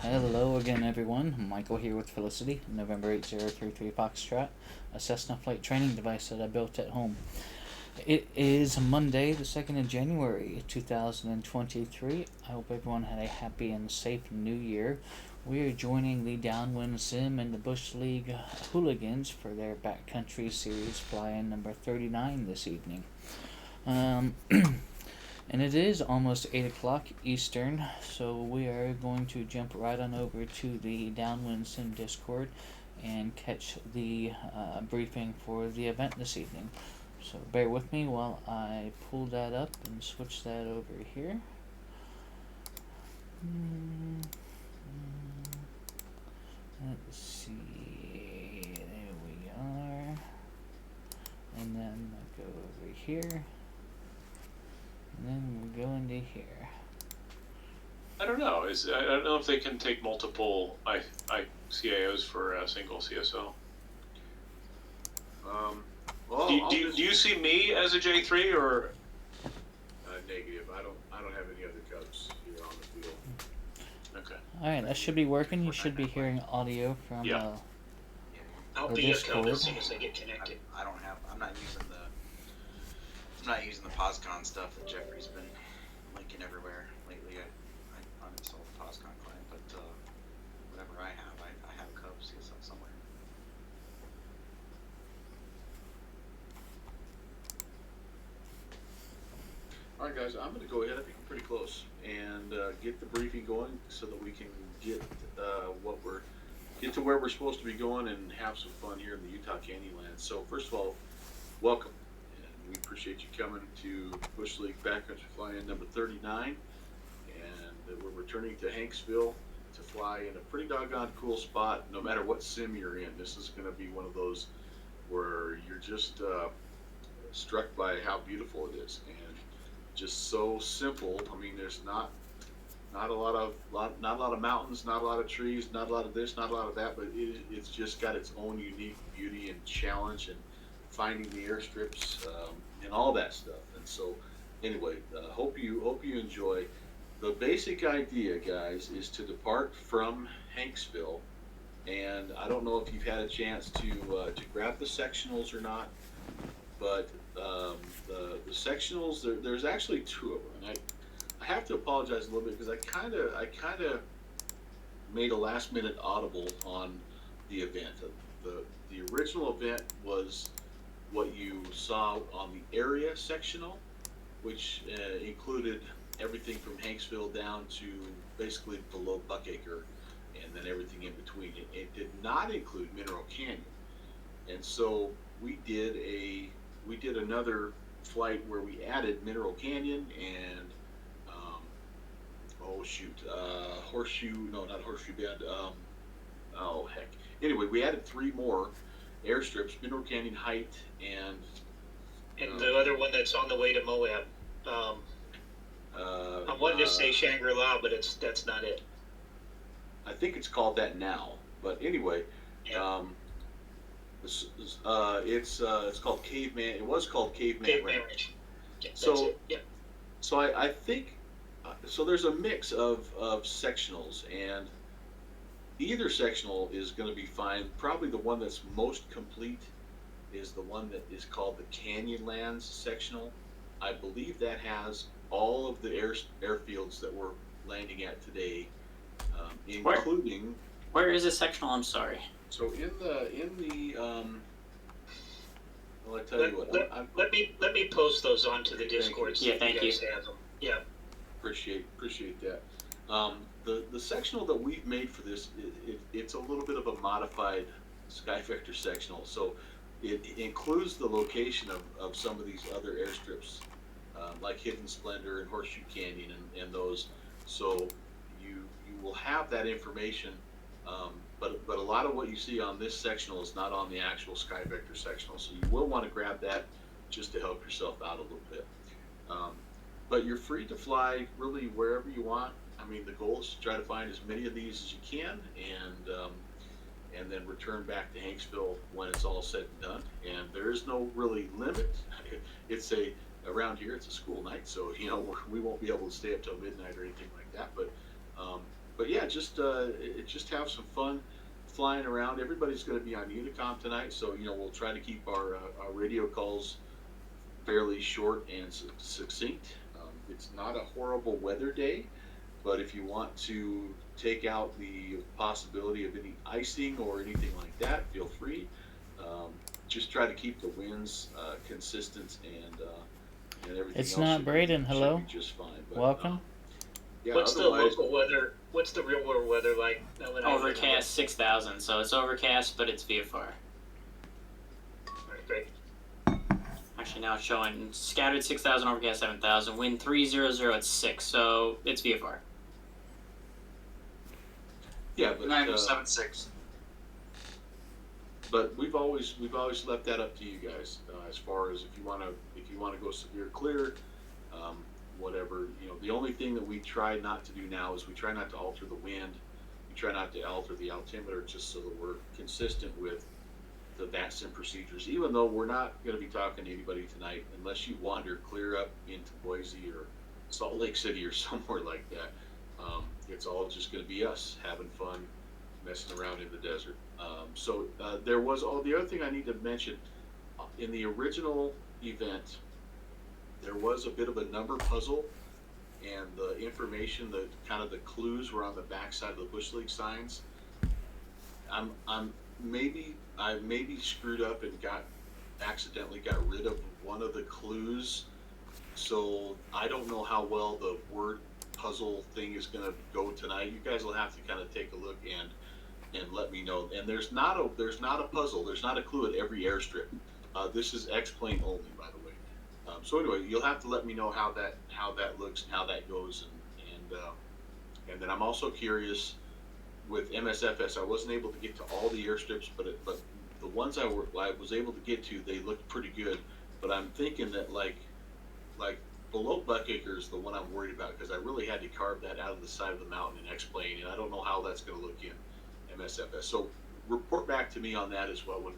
Hello again, everyone. Michael here with Felicity, November 8033 Foxtrot, a Cessna flight training device that I built at home. It is Monday, the 2nd of January, 2023. I hope everyone had a happy and safe new year. We are joining the Downwind Sim and the Bush League Hooligans for their Backcountry Series fly-in number 39 this evening. And it is almost 8 o'clock Eastern, so we are going to jump right on over to the Downwind Sim Discord and catch the briefing for the event this evening. So bear with me while I pull that up and switch that over here. Let's see, there we are. And then I'll go over here. And then we'll go into here. I don't know. I don't know if they can take multiple CIOs for a single CSO. Well, do you see me as a J3 or? Negative. I don't have any other Cubs here on the field. Okay. All right, that should be working. You should be hearing audio from. Yeah. I'll Or be a code Discord. as soon as I get connected. I'm not using the POSCON stuff that Jeffrey's been linking everywhere lately. I uninstalled the POSCON client, but whatever I have a Cubs CSL somewhere. All right, guys. I'm going to go ahead. I think we're pretty close, and get the briefing going so that we can get get to where we're supposed to be going and have some fun here in the Utah Canyonlands. So first of all, welcome. We appreciate you coming to Bush League Backcountry Fly-In number 39, and we're returning to Hanksville to fly in a pretty doggone cool spot. No matter what sim you're in, this is going to be one of those where you're just struck by how beautiful it is and just so simple. I mean, there's not a lot of mountains, not a lot of trees, not a lot of this, not a lot of that, but it's just got its own unique beauty and challenge and finding the airstrips and all that stuff. And so anyway, hope you enjoy. The basic idea, guys, is to depart from Hanksville, and I don't know if you've had a chance to grab the sectionals or not, but the sectionals, there's actually two of them. And I have to apologize a little bit because I kind of made a last minute audible on the event. The original event was what you saw on the area sectional, which included everything from Hanksville down to basically below Buckacre, and then everything in between. It did not include Mineral Canyon, and so we did another flight where we added Mineral Canyon and Horseshoe Bend. Anyway, we added three more airstrips: Mineral Canyon, Height, and the other one that's on the way to Moab. I wanted to say Shangri-La, but that's not it. I think it's called that now. But anyway, Yeah. it's called Caveman. It was called Caveman Ranch. Yeah, that's So- it. Yeah. So I think so. There's a mix of sectionals, and either sectional is going to be fine. Probably the one that's most complete is the one that is called the Canyonlands sectional. I believe that has all of the airfields that we're landing at today, including. Where is this sectional? I'm sorry. So in the well, I tell you what. Let me post those onto the Okay, thank Discord. you. Yeah, thank you. Guys have them. Yeah. Appreciate that. The sectional that we've made for this, it's a little bit of a modified Sky Vector sectional. So it includes the location of some of these other airstrips, like Hidden Splendor and Horseshoe Canyon and those. So you will have that information, but a lot of what you see on this sectional is not on the actual Sky Vector sectional. So you will want to grab that just to help yourself out a little bit. But you're free to fly really wherever you want. I mean, the goal is to try to find as many of these as you can, and then return back to Hanksville when it's all said and done. And there is no really limit. Around here it's a school night, so we won't be able to stay up till midnight or anything like that. But but yeah, just just have some fun flying around. Everybody's going to be on Unicom tonight, so we'll try to keep our radio calls fairly short and succinct. It's not a horrible weather day, but if you want to take out the possibility of any icing or anything like that, feel free. Just try to keep the winds consistent and everything. It's else not should Braden. be, Hello. should be just fine. But, Welcome. Yeah, What's the otherwise, local weather? What's the real world weather like? Overcast 6,000, so it's overcast, but it's VFR. Alright, great. Actually, now it's showing scattered 6,000, overcast 7,000, wind 300 at 6, so it's VFR. yeah, but 976. but we've always left that up to you guys as far as if you want to go severe clear, whatever. The only thing that we try not to do now is we try not to alter the wind, we try not to alter the altimeter, just so that we're consistent with the VATSIM procedures. Even though we're not going to be talking to anybody tonight, unless you wander clear up into Boise or Salt Lake City or somewhere like that. It's all just going to be us having fun, messing around in the desert. So there was the other thing I need to mention in the original event. There was a bit of a number puzzle, and the information, the kind of the clues were on the backside of the Bush League signs. I maybe screwed up and accidentally got rid of one of the clues. So I don't know how well the word puzzle thing is going to go tonight. You guys will have to kind of take a look and let me know. And there's not a puzzle. There's not a clue at every airstrip. This is X-plane only, by the way. So anyway, you'll have to let me know how that looks and how that goes, and then I'm also curious with MSFS. I wasn't able to get to all the airstrips, but the ones I was able to get to, they looked pretty good. But I'm thinking that like below Buckacre is the one I'm worried about, because I really had to carve that out of the side of the mountain in X-plane, and I don't know how that's going to look in MSFS. So report back to me on that as well when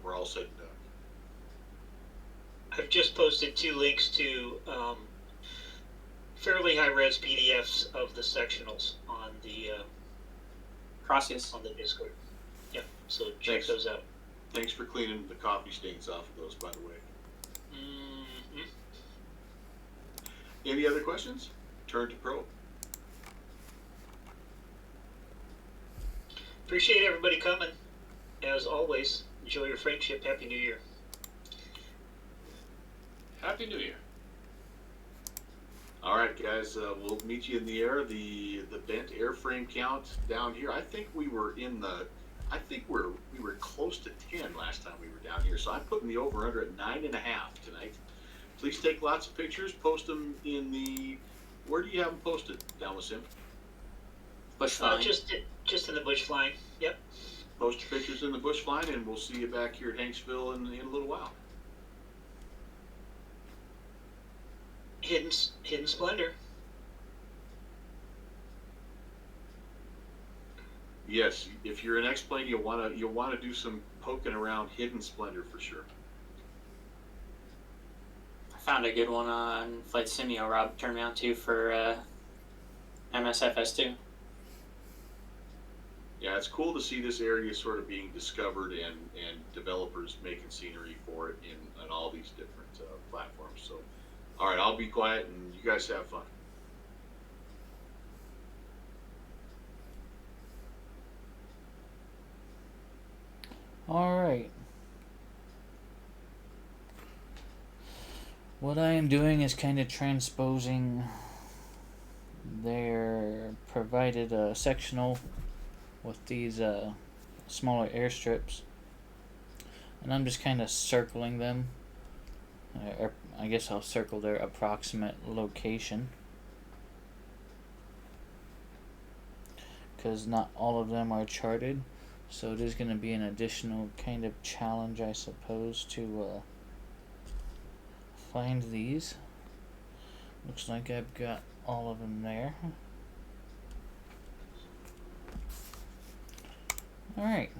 we're all said and done. I've just posted 2 links to fairly high-res PDFs of the sectionals on the Gracias. on the Discord. Yeah, so check Thanks. those out. Thanks for cleaning the coffee stains off of those, by the way. Mm-hmm. Any other questions? Turn to Pro. Appreciate everybody coming. As always, enjoy your friendship. Happy New Year. Happy New Year. All right, guys, we'll meet you in the air. The bent airframe count down here. I think we were we were close to 10 last time we were down here. So I'm putting the over under at 9.5 tonight. Please take lots of pictures. Post them in the. Where do you have them posted, down with Sim? Bush flying. Just in the bush flying. Yep. Post your pictures in the bush flying, and we'll see you back here at Hanksville in a little while. Hidden splendor. Yes, if you're an X-plane, you'll want to do some poking around hidden splendor for sure. I found a good one on Flight Simio. Rob turned me on to for MSFS2. Yeah, it's cool to see this area sort of being discovered and developers making scenery for it in all these different platforms. So, all right, I'll be quiet and you guys have fun. All right. What I am doing is kind of transposing their provided sectional with these smaller airstrips, and I'm just kind of circling them. Or I guess I'll circle their approximate location, because not all of them are charted. So it is going to be an additional kind of challenge, I suppose, to find these. Looks like I've got all of them there. Alright.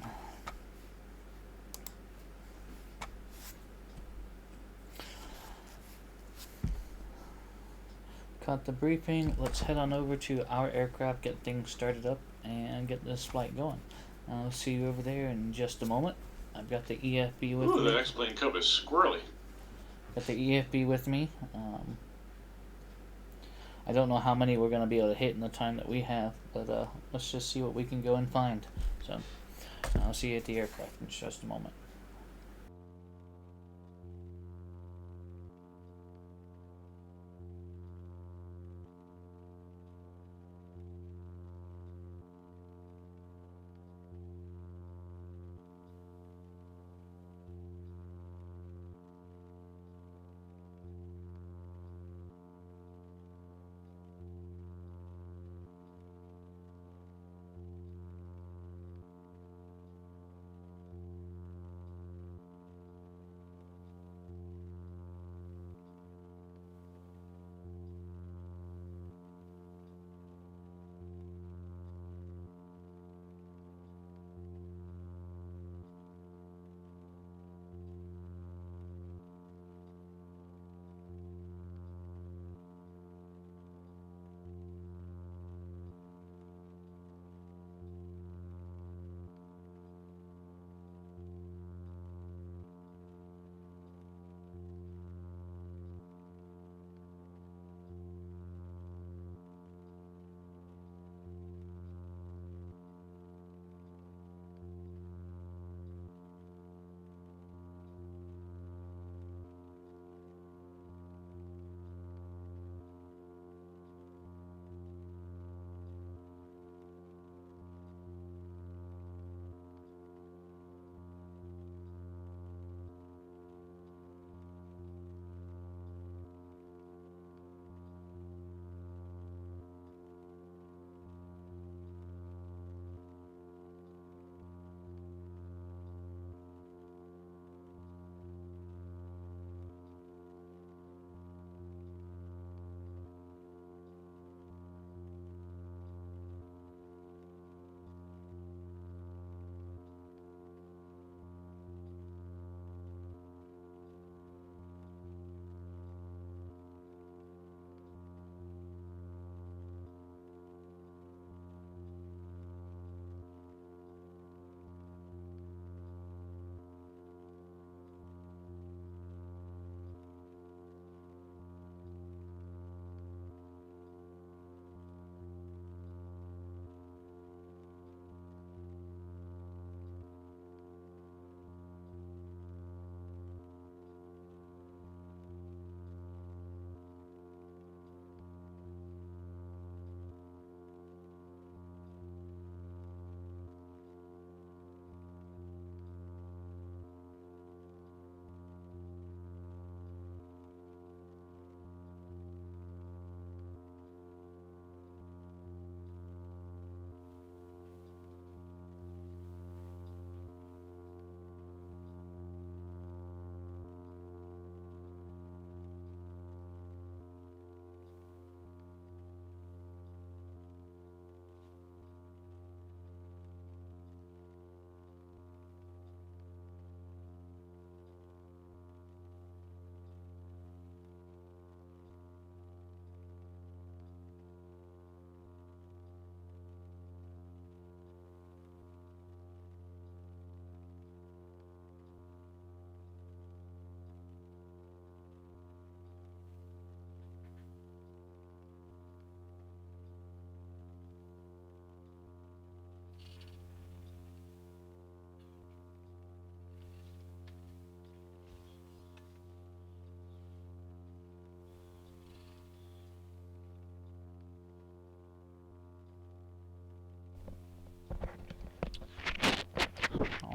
Caught the briefing. Let's head on over to our aircraft, get things started up, and get this flight going. I'll see you over there in just a moment. I've got the EFB with Ooh, me. the next plane cup is squirrely. Got the EFB with me. I don't know how many we're going to be able to hit in the time that we have, but let's just see what we can go and find. So, I'll see you at the aircraft in just a moment.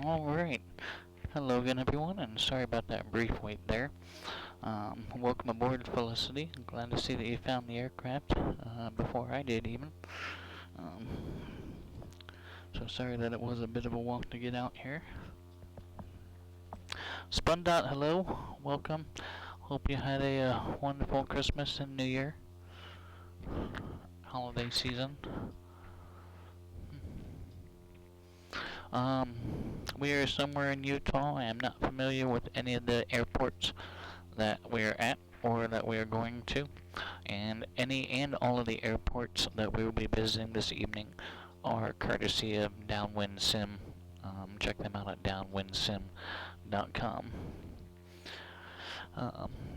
Alright. Hello again, everyone, and sorry about that brief wait there. Welcome aboard, Felicity. I'm glad to see that you found the aircraft before I did, even. Um, so sorry that it was a bit of a walk to get out here. Spundot, hello. Welcome. Hope you had a wonderful Christmas and New Year holiday season. We are somewhere in Utah. I am not familiar with any of the airports that we are at or that we are going to. And any and all of the airports that we will be visiting this evening are courtesy of Downwind Sim. Check them out at downwindsim.com.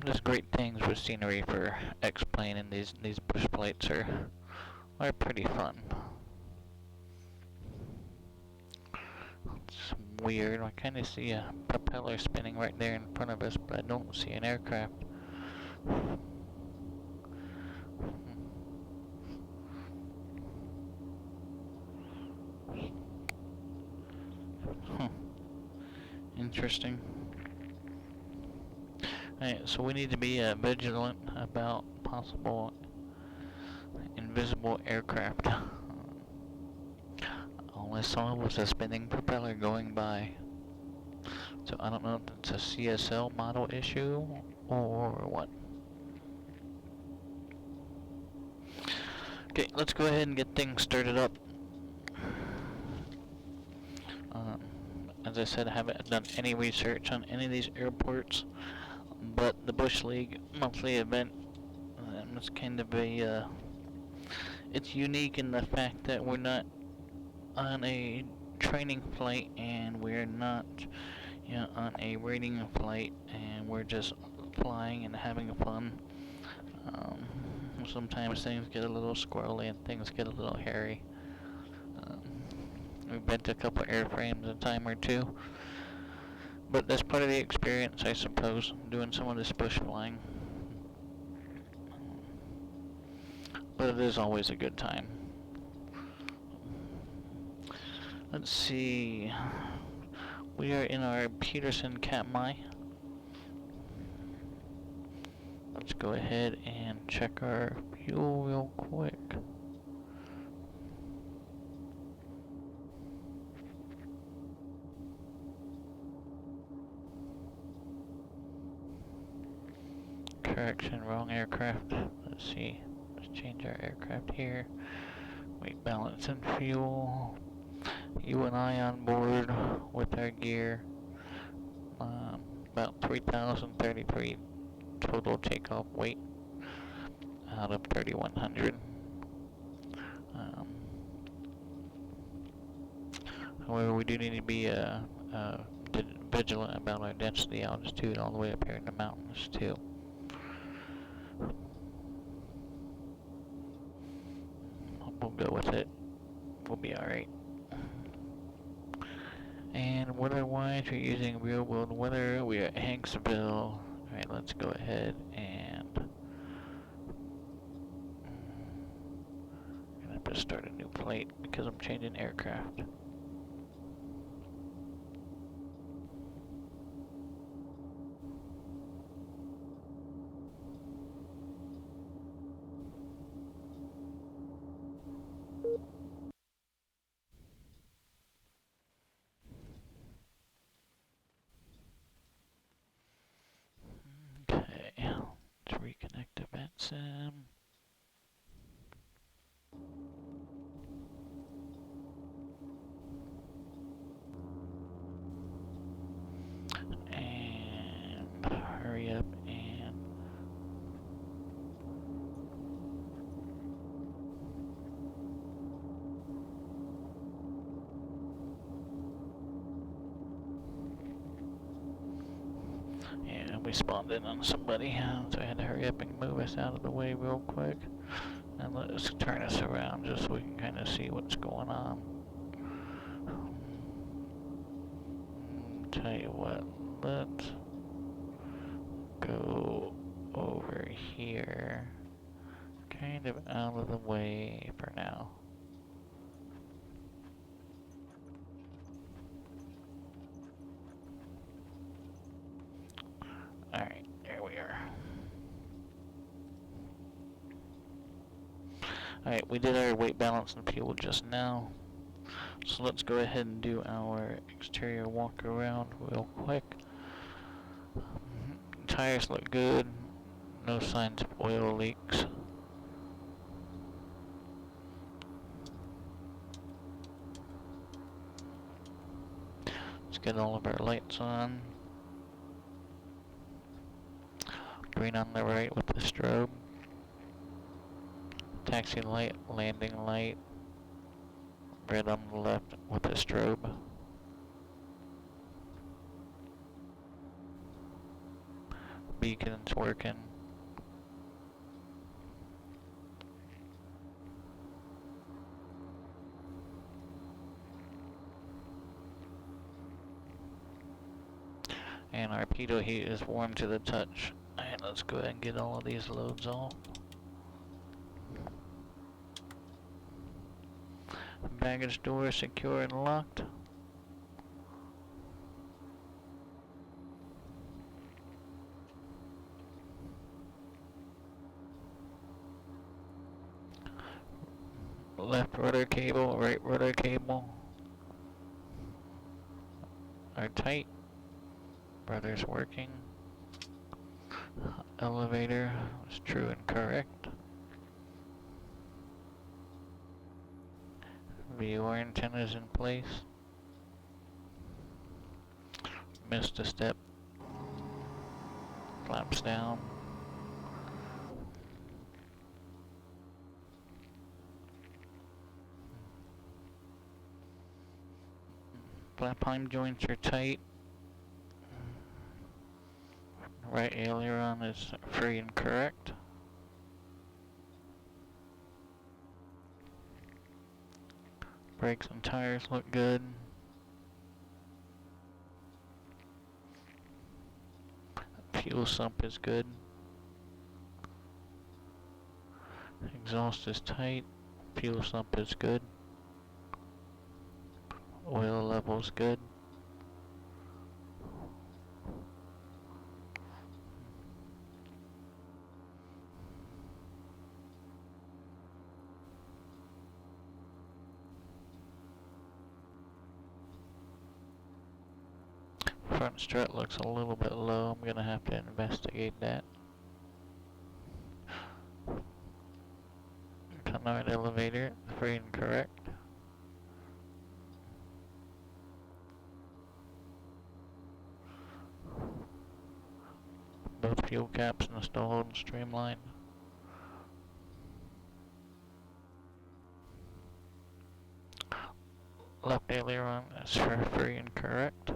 There's great things with scenery for X-plane, and these bush flights are pretty fun. It's weird. I kind of see a propeller spinning right there in front of us, but I don't see an aircraft. Interesting. Alright, so we need to be vigilant about possible invisible aircraft. All I saw was a spinning propeller going by. So I don't know if it's a CSL model issue or what. Okay, let's go ahead and get things started up. As I said, I haven't done any research on any of these airports, but the Bush League monthly event is kind of a, it's unique in the fact that we're not on a training flight, and we're not, on a rating flight, and we're just flying and having fun. Sometimes things get a little squirrely and things get a little hairy. We've been to a couple airframes a time or two, but that's part of the experience, I suppose, doing some of this bush flying. But it is always a good time. Let's see. We are in our Peterson Katmai. Let's go ahead and check our fuel real quick. Correction, wrong aircraft. Let's see. Let's change our aircraft here. Weight balance and fuel. You and I on board with our gear. About 3,033 total takeoff weight out of 3,100. However, we do need to be vigilant about our density altitude all the way up here in the mountains too. We'll go with it. We'll be alright. And weather-wise, we're using real-world weather. We are at Hanksville. Alright, let's go ahead and I'm gonna have to start a new plate because I'm changing aircraft. Okay, let's reconnect to VATSIM. And hurry up and we spawned in on somebody, so I had to hurry up and move us out of the way real quick. And let's turn us around just so we can kind of see what's going on. Tell you what, let's go over here, kind of out of the way for now. Alright, there we are. Alright, we did our weight balance and fuel just now. So let's go ahead and do our exterior walk around real quick. Tires look good. No signs of oil leaks. Let's get all of our lights on. Green on the right with the strobe. taxi light, landing light, red on the left with a strobe. Beacon's working. And our pitot heat is warm to the touch. Alright, let's go ahead and get all of these loads off. Baggage door secure and locked. Left rudder cable, right rudder cable are tight. Rudder's working. Elevator is true and correct. VOR antennas in place. Missed a step. Flaps down. Flap heim joints are tight. Right aileron is free and correct. Brakes and tires look good. Fuel sump is good. Exhaust is tight. Fuel sump is good. Oil level's good. Front strut looks a little bit low. I'm gonna have to investigate that. Canard elevator, free and correct. Both fuel caps installed and streamlined. Left aileron is free and correct.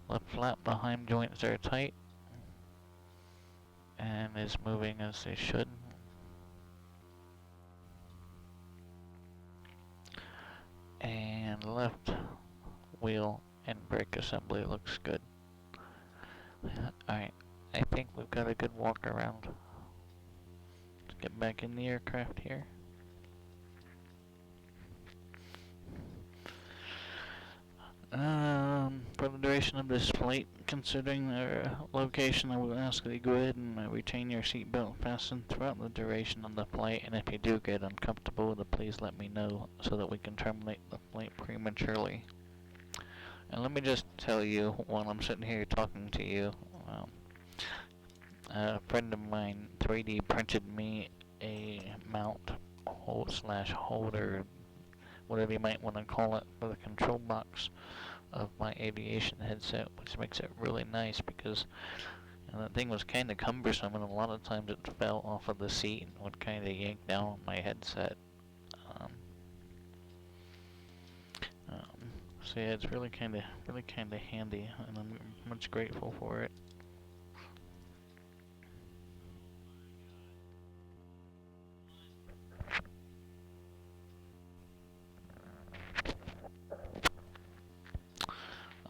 Left flap behind joints are tight and is moving as they should. And left wheel and brake assembly looks good. Alright, I think we've got a good walk around. Let's get back in the aircraft here. For the duration of this flight, considering their location, I would ask that you go ahead and retain your seatbelt fastened throughout the duration of the flight, and if you do get uncomfortable with it, please let me know so that we can terminate the flight prematurely. And let me just tell you, while I'm sitting here talking to you, a friend of mine 3D printed me a mount holder, whatever you might want to call it, for the control box of my aviation headset, which makes it really nice because that thing was kind of cumbersome, and a lot of times it fell off of the seat and would kind of yank down my headset. So yeah, it's really kind of handy, and I'm much grateful for it.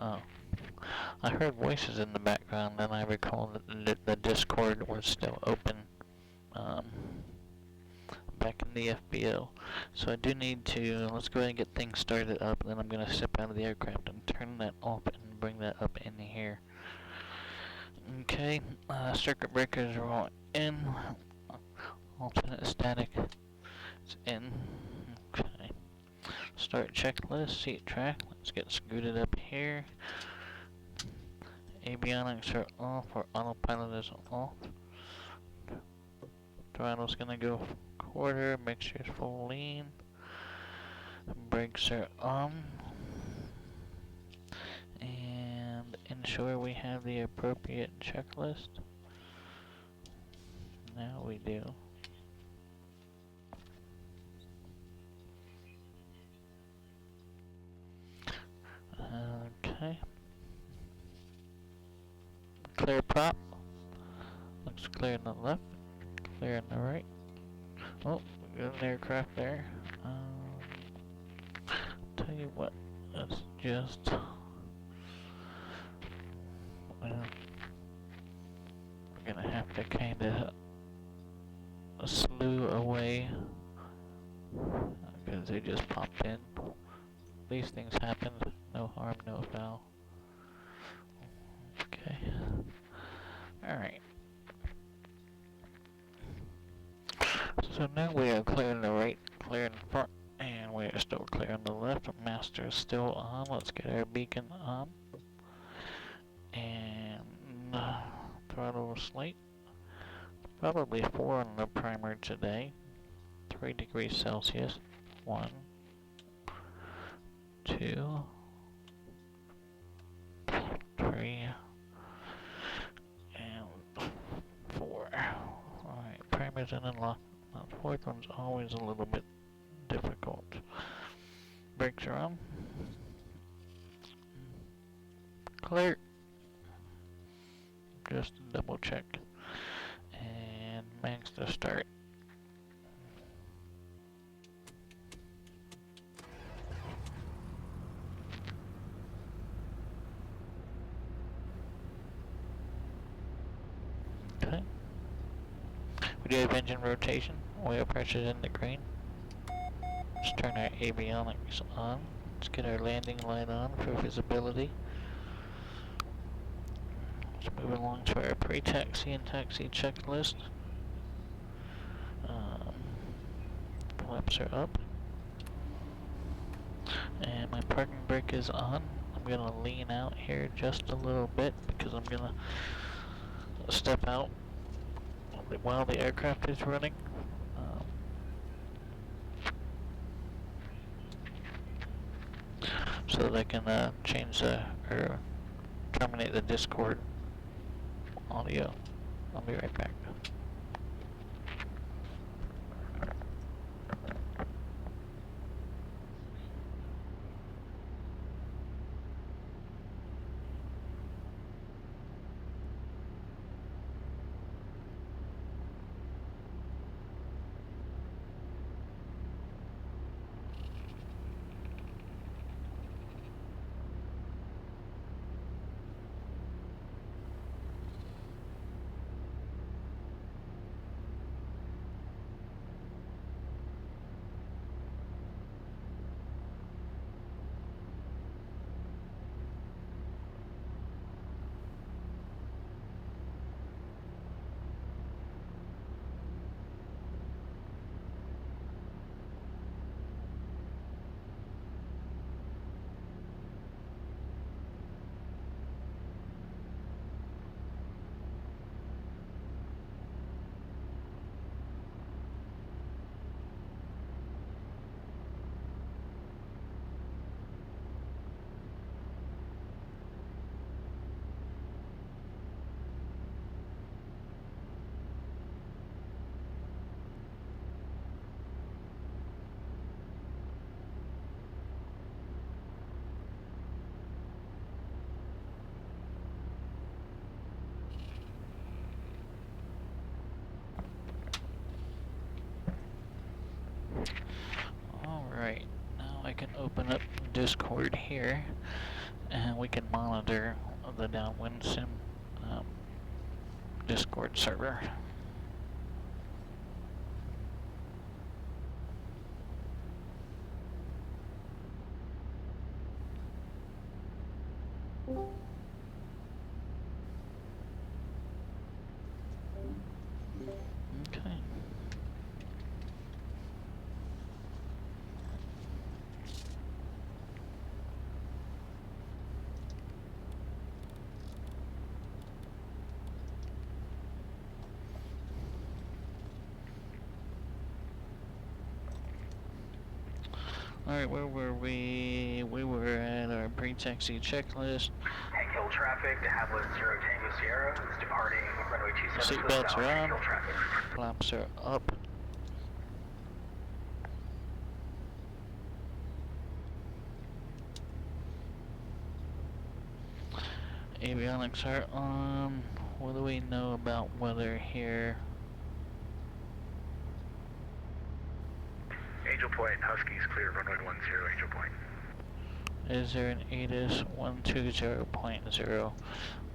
Oh, I heard voices in the background, and I recall that the Discord was still open back in the FBO. So I do need to, let's go ahead and get things started up, and then I'm going to step out of the aircraft and turn that off and bring that up in here. Okay, circuit breakers are all in. Alternate static is in. Okay. Start checklist, seat track. Let's get scooted up here. Avionics are off, or autopilot is off. Throttle's gonna go quarter, mixture's full lean. Brakes are on. And ensure we have the appropriate checklist. we do. Okay. Clear prop. Looks clear on the left. Clear on the right. Oh, we got an aircraft there. Tell you what, let's just, well, we're gonna have to kinda slew away, because they just popped in. These things happen, no harm, no foul. Okay, alright. So now we are clear on the right, clear in front, and we are still clear on the left. Master is still on. Let's get our beacon on. And throttle slate. Probably 4 on the primer today. 3 degrees Celsius. 1, 2, 3, and 4. Alright, primer's in and lock. The fourth one's always a little bit difficult. Brakes are on. Clear. Just double check. And max to start. Okay. We do have engine rotation. Oil pressure's in the green. Let's turn our avionics on. Let's get our landing light on for visibility. Let's move along to our pre-taxi and taxi checklist. Flaps are up. And my parking brake is on. I'm gonna lean out here just a little bit because I'm gonna step out while the aircraft is running. So that I can change or terminate the Discord audio. I'll be right back. Alright, now I can open up Discord here and we can monitor the downwind sim Discord server. Okay. Alright, where were we? We were at our pre-taxi checklist. Echo control traffic to have with 0 Tango Sierra. It's departing runway 27. Seatbelts are on. Flaps are up. Avionics are on. What do we know about weather here? Angel Point, Huskies clear runway 10, Angel Point. Is there an ATIS 120.0?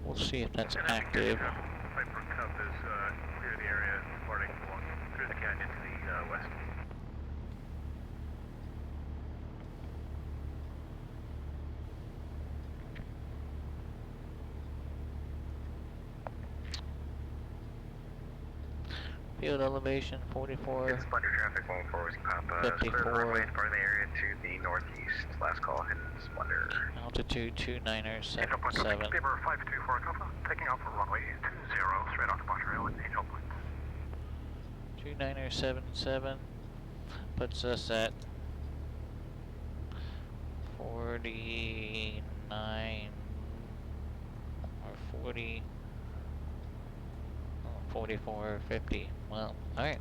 We'll see if that's active. Piper Cup is clear the area, departing along through the canyon to the west. Field elevation 44. Splendor traffic, 114 Papa. 54. Clear the runway, departing the area to the northeast. Last call, hidden Splendor. Altitude 2977. Paper 524 Alpha, taking off for runway 20, straight on departure rail at Angel Point. 2977 puts us at 49 or 40. 44.50. Well, alright.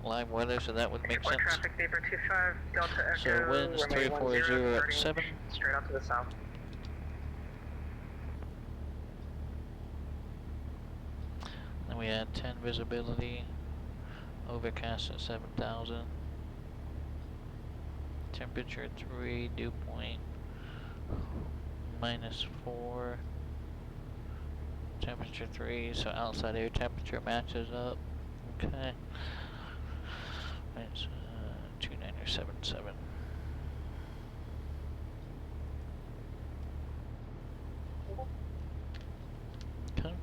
Live weather, so that would make sense. Traffic Paper 25, Delta Echo. So winds 340 at 7. Straight out to the south. Then we had 10 visibility. Overcast at 7,000. Temperature 3, dew point -4. Temperature 3, so outside air temperature matches up. Okay. It's 2977. Okay.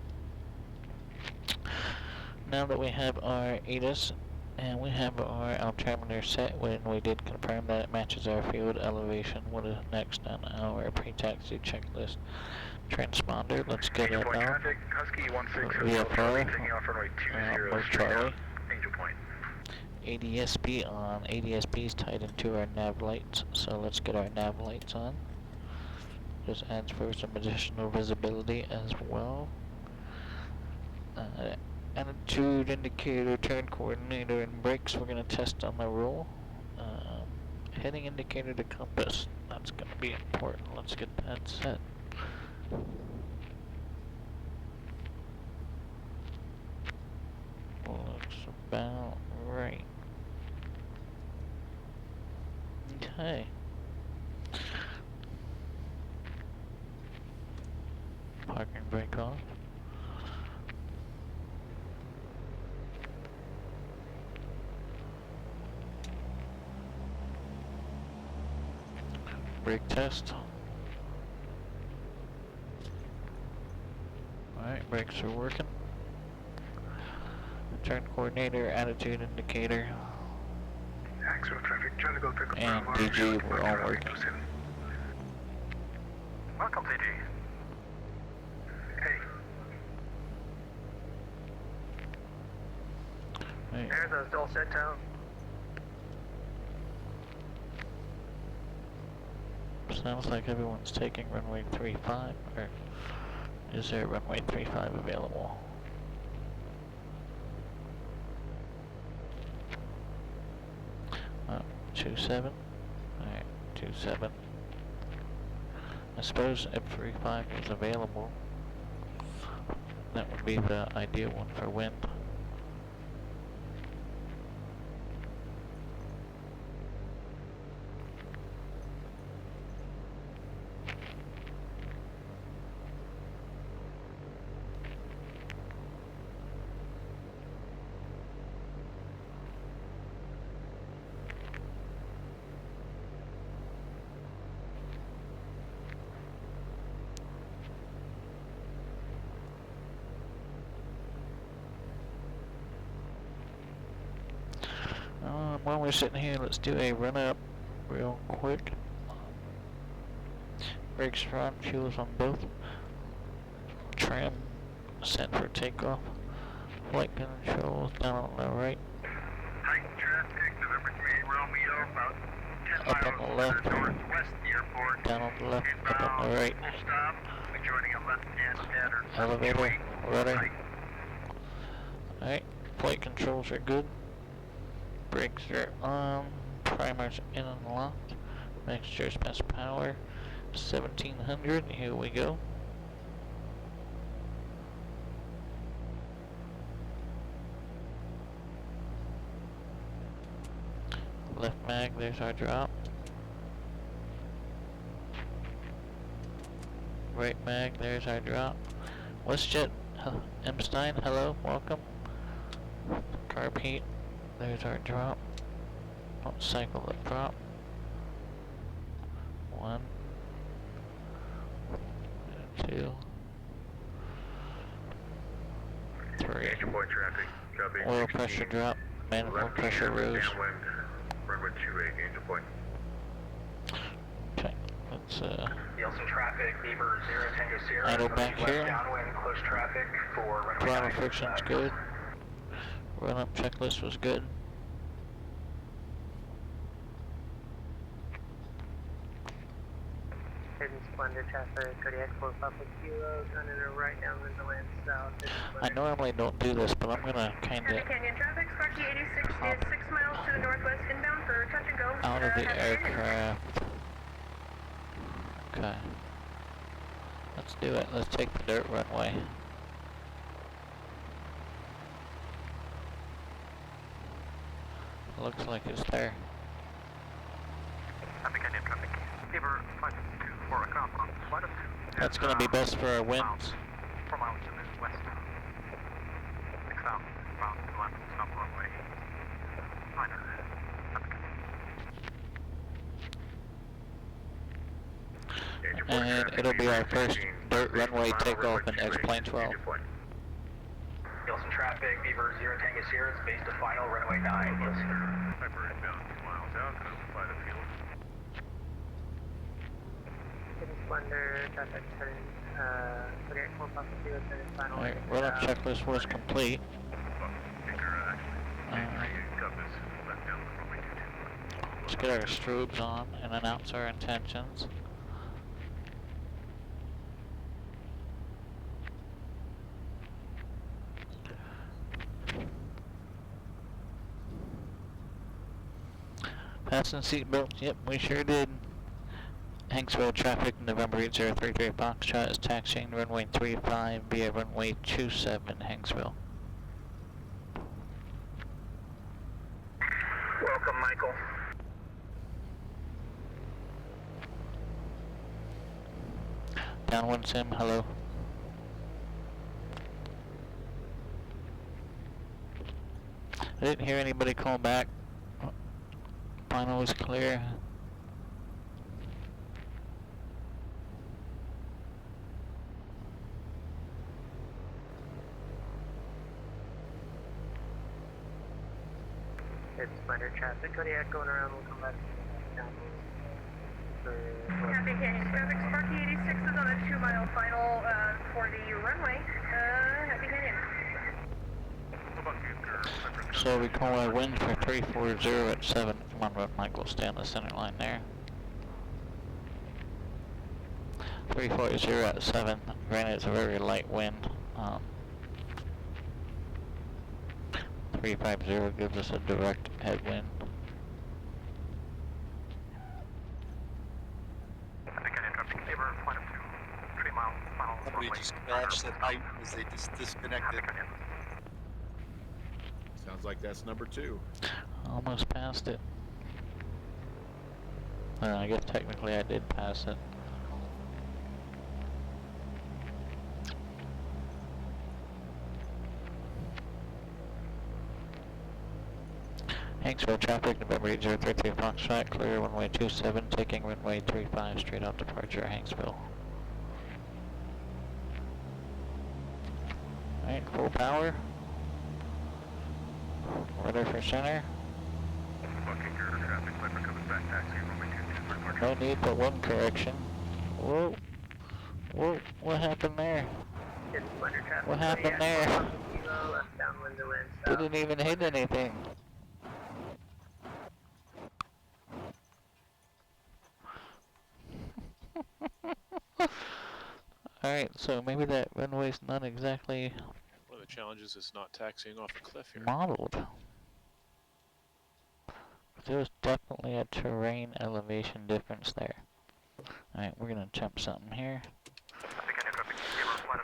Now that we have our ATIS and we have our altimeter set, when we did confirm that it matches our field elevation, what is next on our pre-taxi checklist? Transponder, let's get it out. Husky 16, VFR, taking off runway 20, Mike Charlie. Angel Point. ADSB on. ADSB is tied into our nav lights, so let's get our nav lights on. Just adds for some additional visibility as well. Attitude indicator, turn coordinator, and brakes we're going to test on the roll. Heading indicator to compass, that's going to be important. Let's get that set. Looks about right. Okay. Parking brake off. Brake test. Alright, brakes are working. Turn coordinator, attitude indicator, Actual traffic, trying to go pick up and DG, we're all working. Welcome, DG. Hey. Right. There's those dual set down. Sounds like everyone's taking runway 35, or is there runway 35 available? 27. Alright, 27. I suppose F35 is available. That would be the ideal one for wind. While we're sitting here, let's do a run up real quick. Brakes are on, fuel's on both. Tram set for takeoff. Flight controls down on the right. Tight traffic, November 3, Romeo, about 10 up on miles the left, to the northwest of the airport. down on the left, up on the right. Full stop, adjoining a left-hand standard. Elevator, rudder. Right. Alright, flight controls are good. Brakes are on. Primers in and locked. Mixture's best power. 1700, here we go. Left mag, there's our drop. Right mag, there's our drop. WestJet, Emstein, hello, welcome. Carb heat, there's our drop. Don't cycle the prop. 1, 2, 3. Engine point traffic, copy. Oil pressure drop, manifold pressure rose. Downwind, runway 28, engine point. Okay, let's Nielsen traffic, Beaver 0 Tango Sierra. idle back here. Downwind, close traffic for runway Throttle 9. friction's good. Run up checklist was good. Hidden Splendor traffic, Kodiak 4 Papa Kilo, turning to right downwind to land south. I normally don't do this, but I'm gonna kinda Canyon traffic, Sparky 86 is 6 miles to the northwest inbound for touch and go. out of the aircraft. Okay. Let's do it. Let's take the dirt runway. Looks like it's there. Traffic, Canyon traffic. Beaver 524 account on flight of 2. That's gonna be best for our winds. 4 miles to the west. 6 out, bound to left, stop runway 900. And it'll be our first dirt runway takeoff in X-Plane 12. Nielsen traffic, Beaver 0 Tango Sierra, is base to final, runway 9. Nielsen. Piper inbound 2 miles out, notify the field. Hidden Splendor traffic, turning, Kodiak 4 Papa Kilo, turning final. Alright, run-up checklist was complete. Let's get our strobes on and announce our intentions. Fasten seatbelts, yep, we sure did. Hanksville traffic, November 8033 Foxtrot is taxiing runway 35 via runway 27, Hanksville. Welcome, Michael. Downwind sim, hello. I didn't hear anybody call back. Final was clear. Hidden Splendor traffic, Kodiak going around, we'll come back down. Happy Canyon traffic, Sparky 86 is on a 2-mile final for the runway. Happy Canyon. So we call our wind for 340 at 7. Come on, Rep Michael, stay on the center line there. 340 at 7. Granted, it's a very light wind. 350 gives us a direct headwind. Somebody just scratched that height as they just disconnected. Sounds like that's number 2. Almost passed it. I guess technically I did pass it. Hanksville traffic, November 8033 Foxtrot, clear runway 27, taking runway 35, straight out departure, Hanksville. Alright, full power. Rudder for center. No need but one correction. Whoa. Whoa, what happened there? What happened there? Didn't even hit anything. Alright, so maybe that runway's not exactly One of the challenges is not taxiing off a cliff here. modeled. There was definitely a terrain elevation difference there. Alright, we're gonna jump something here.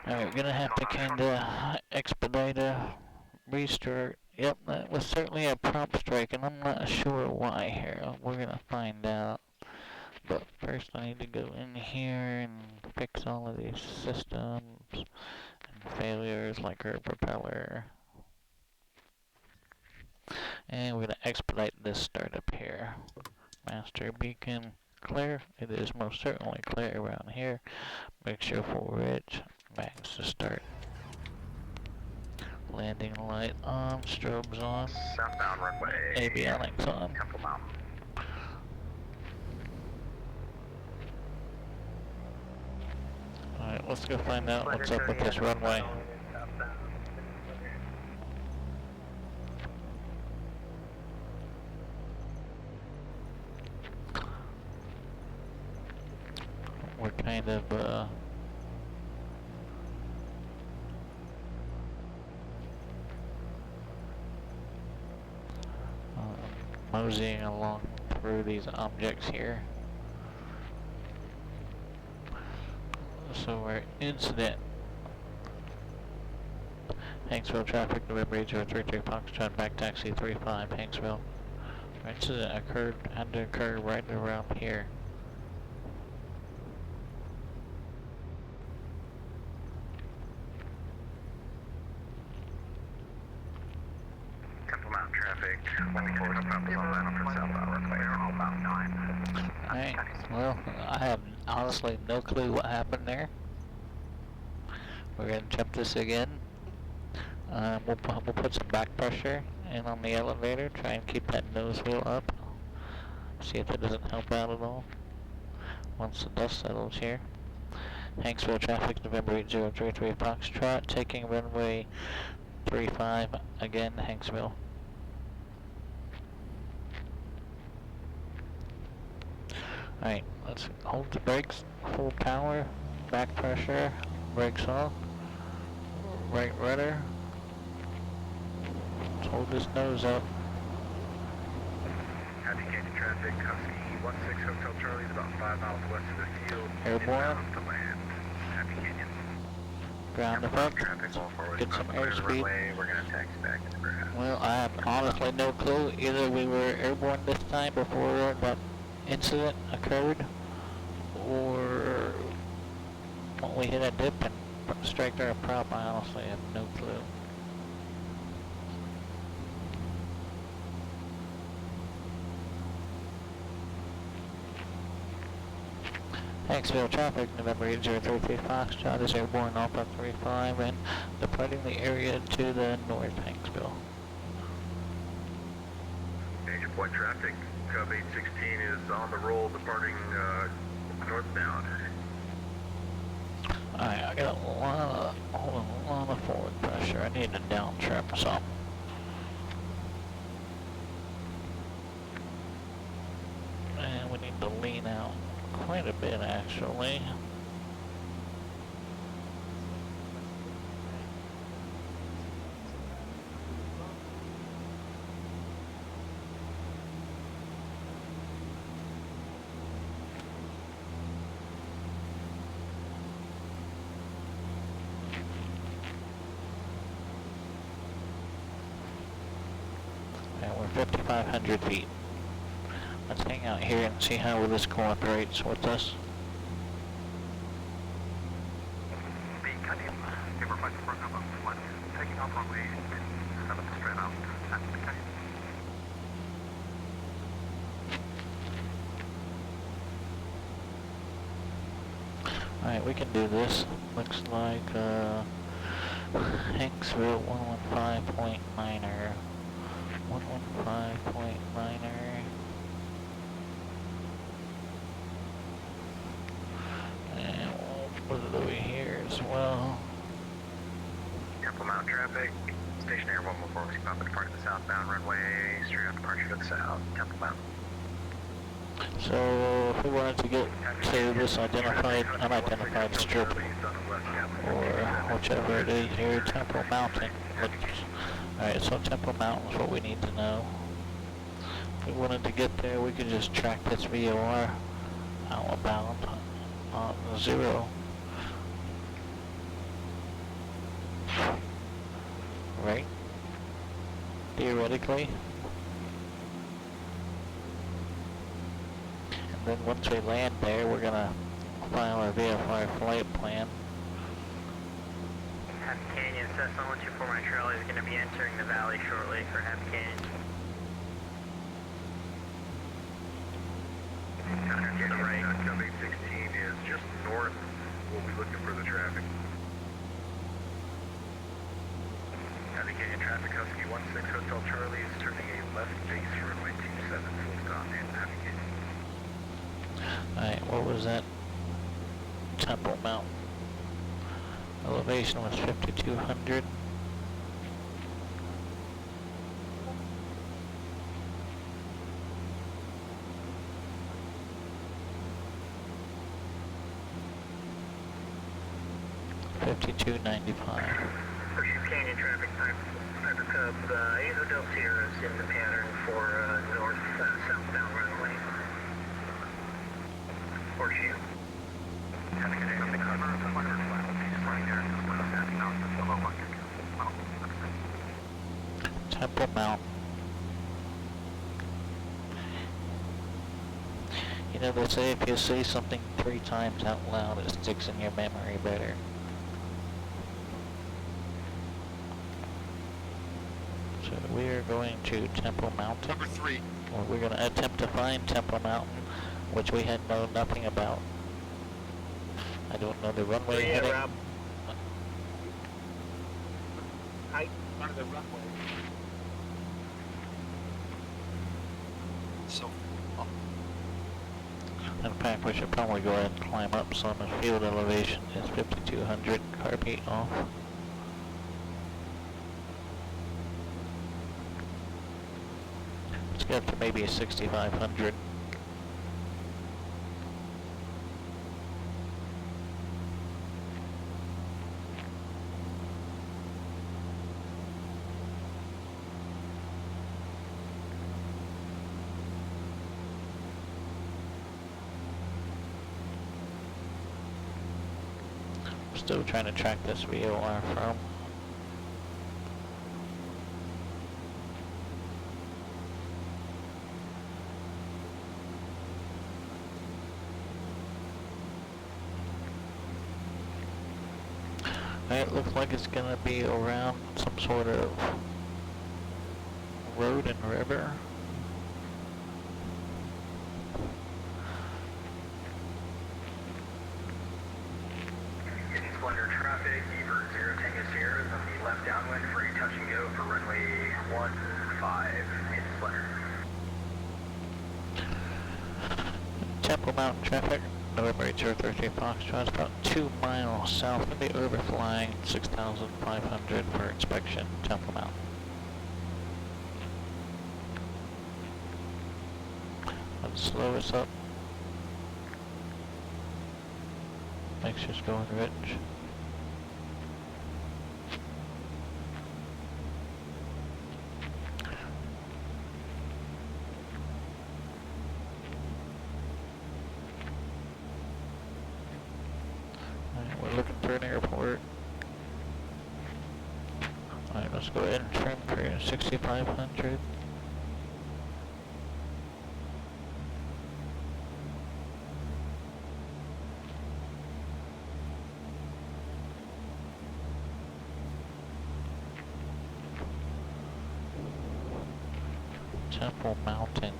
Alright, we're gonna have to kinda expedite a restart. Yep, that was certainly a prompt strike, and I'm not sure why here. We're gonna find out. But first I need to go in here and fix all of these systems and failures like our propeller. And we're gonna expedite this startup here. Master beacon clear. It is most certainly clear around here. Make sure full ridge. Max to start. Landing light on, strobes on. Southbound runway. Avionics on. Temple Mountain. Alright, let's go find out what's up with this runway. We're kind of, moseying along through these objects here. So we're incident. Hanksville traffic, November 8033 Foxtrot, back taxi 35, Hanksville. Our incident had to occur right around here. Temple Mountain traffic. 140 Temple Mountain for southbound runway. About 9. Alright, well, I have honestly no clue what happened there. We're gonna jump this again. We'll put some back pressure in on the elevator, try and keep that nose wheel up. See if it doesn't help out at all once the dust settles here. Hanksville traffic, November 8033 Foxtrot, taking runway 35, again, Hanksville. Alright, let's hold the brakes, full power, back pressure, brakes off, right rudder. Let's hold this nose up. Happy Canyon traffic, Husky 16 Hotel Charlie is about 5 miles west of the field. Airborne. To land. Happy Canyon. Ground effect. Get some airspeed. We're gonna taxi back to the grass. Well, I have honestly no clue. Either we were airborne this time before that incident occurred, or when we hit a dip and striked our prop. I honestly have no clue. Hanksville traffic, November 8033 Foxtrot is airborne Alpha 35 and departing the area to the north, Hanksville. Major point traffic, Cub 816 is on the roll departing northbound. Alright, I got a lot of forward pressure. I need to down trim some. And we need to lean out quite a bit, actually. And we're 5,500 feet. Let's hang out here and see how this cooperates with us. Taking off runway 7 straight out. Alright, we can do this. Looks like Hanksville 115.9er. 115.9er. And we'll put it over here as well. Temple Mountain traffic, stationary 114, we stop and depart the southbound runway, straight on departure to the south, Temple Mountain. So if we wanted to get to this unidentified strip, On the west whichever it is here, Temple Mountain. Alright, so Temple Mountain is what we need to know. If we wanted to get there, we could just track this VOR outbound on 0. Right? Theoretically. And then once we land there, we're gonna file our VFR flight plan. Happy Canyon, Cessna 124 Montreal is going to be entering the valley shortly for Happy Canyon. To the right. Cub 816 is just north. We'll be looking for the traffic. Happy Canyon traffic, Husky 16 Hotel Charlie is turning a left base runway 27 full stop in Happy Canyon. Alright, what was that? Temple Mountain. Elevation was 5,200. $52.95. Pursuit Canyon traffic, Piper Cub, 8 Hotel Sierra is in the pattern for north southbound runway. Horseshoe. Having a day on the cover of the Wonder Flat, just right there, just when I'm passing out the solo bucket. Temple Mountain. You know, they say if you say something 3 times out loud, it sticks in your memory better. So we are going to Temple Mountain. Number 3. Or we're going to attempt to find Temple Mountain, which we had known nothing about. I don't know the runway heading. Rob. Height on the runway. So, In fact, we should probably go ahead and climb up some. The field elevation is 5,200. Carpet off. Let's get up to maybe a 6,500. Still trying to track this VOR from. It looks like it's gonna be around some sort of road and river. Splendor traffic, Evert 0 Tango Sierra is on the left downwind for a touch and go for runway 15 in Splendor. Temple Mountain traffic, November 803 Foxtrot, about 2 miles south of the overflying 6,500 for inspection, Temple Mountain. Let's slow us up. Mixer's going rich. Alright, we're looking for an airport. Alright, let's go ahead and trim for 6,500. Temple Mountain.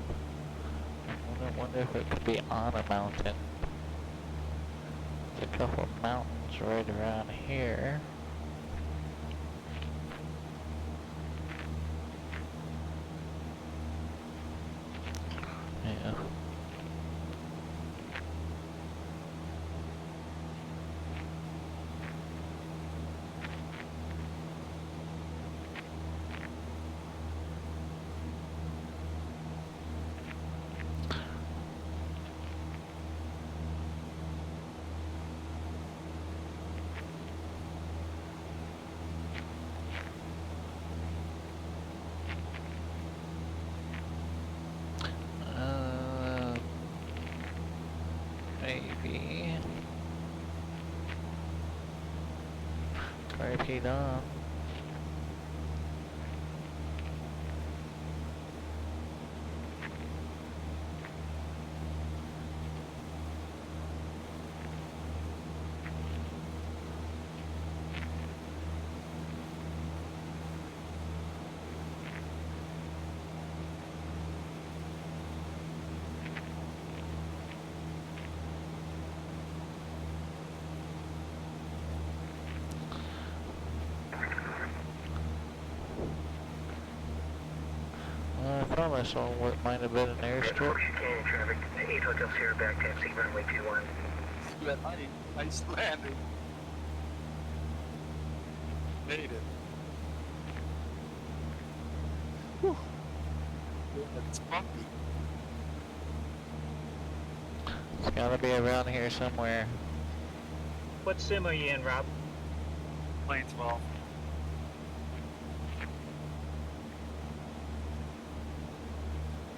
I wonder if it could be on a mountain. There's a couple of mountains right around here. Yeah. repeat on. I thought I saw what might have been an airstrip. Horseshoe Canyon traffic, 8 Hotel Sierra back taxi, runway 21. That nice landing. Made it. Whew. Yeah, it's bumpy. It's gotta be around here somewhere. What sim are you in, Rob? Plane 12.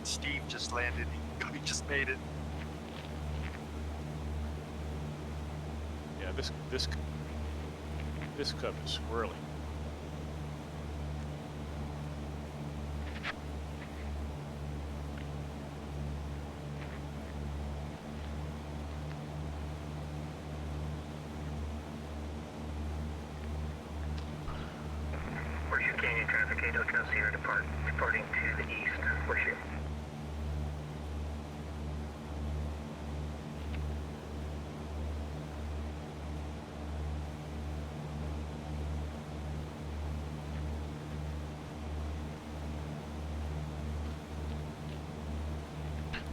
Steve just landed. He just made it. Yeah, this cup is squirrely. Horseshoe Canyon traffic, 8 Hotel Sierra departing to the east. Horseshoe.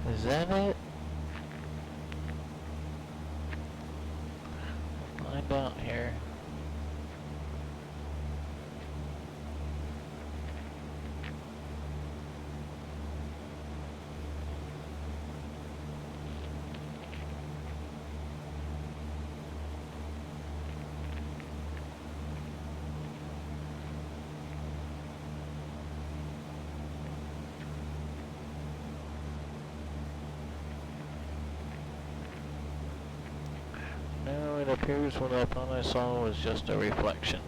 Is that it? Find out here. No, it appears what I thought I saw was just a reflection.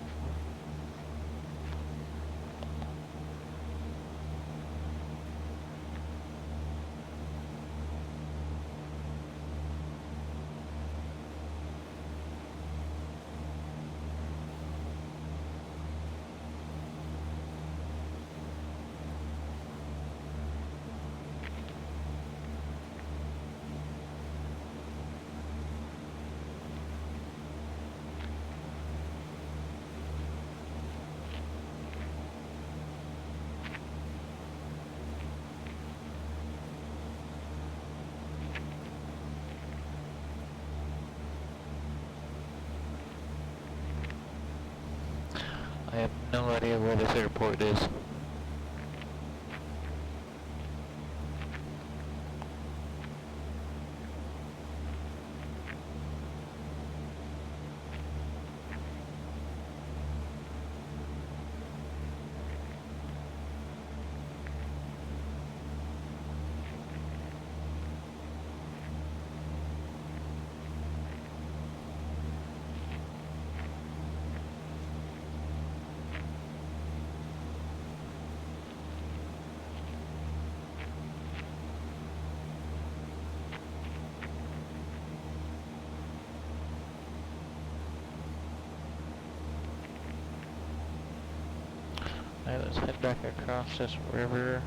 I have no idea where this airport is. Alright, let's head back across this river.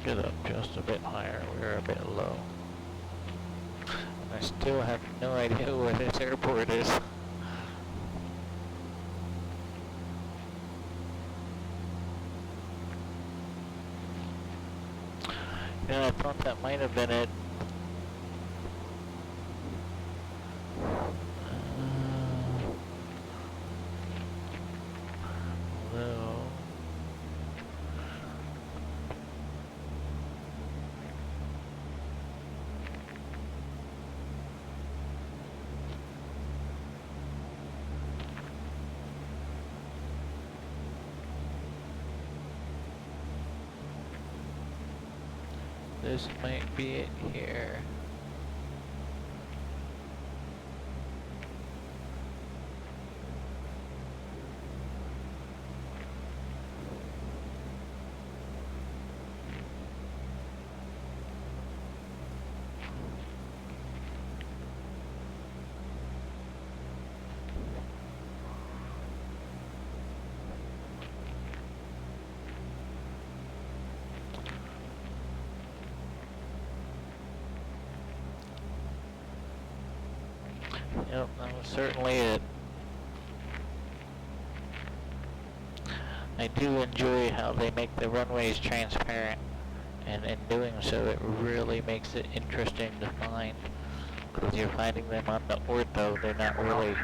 get up just a bit higher. We're a bit low. I still have no idea where this airport is. Yeah, I thought that might have been it. Although... this might be it here. Yep, that was certainly it. I do enjoy how they make the runways transparent, and in doing so it really makes it interesting to find. Because you're finding them on the ortho, they're not really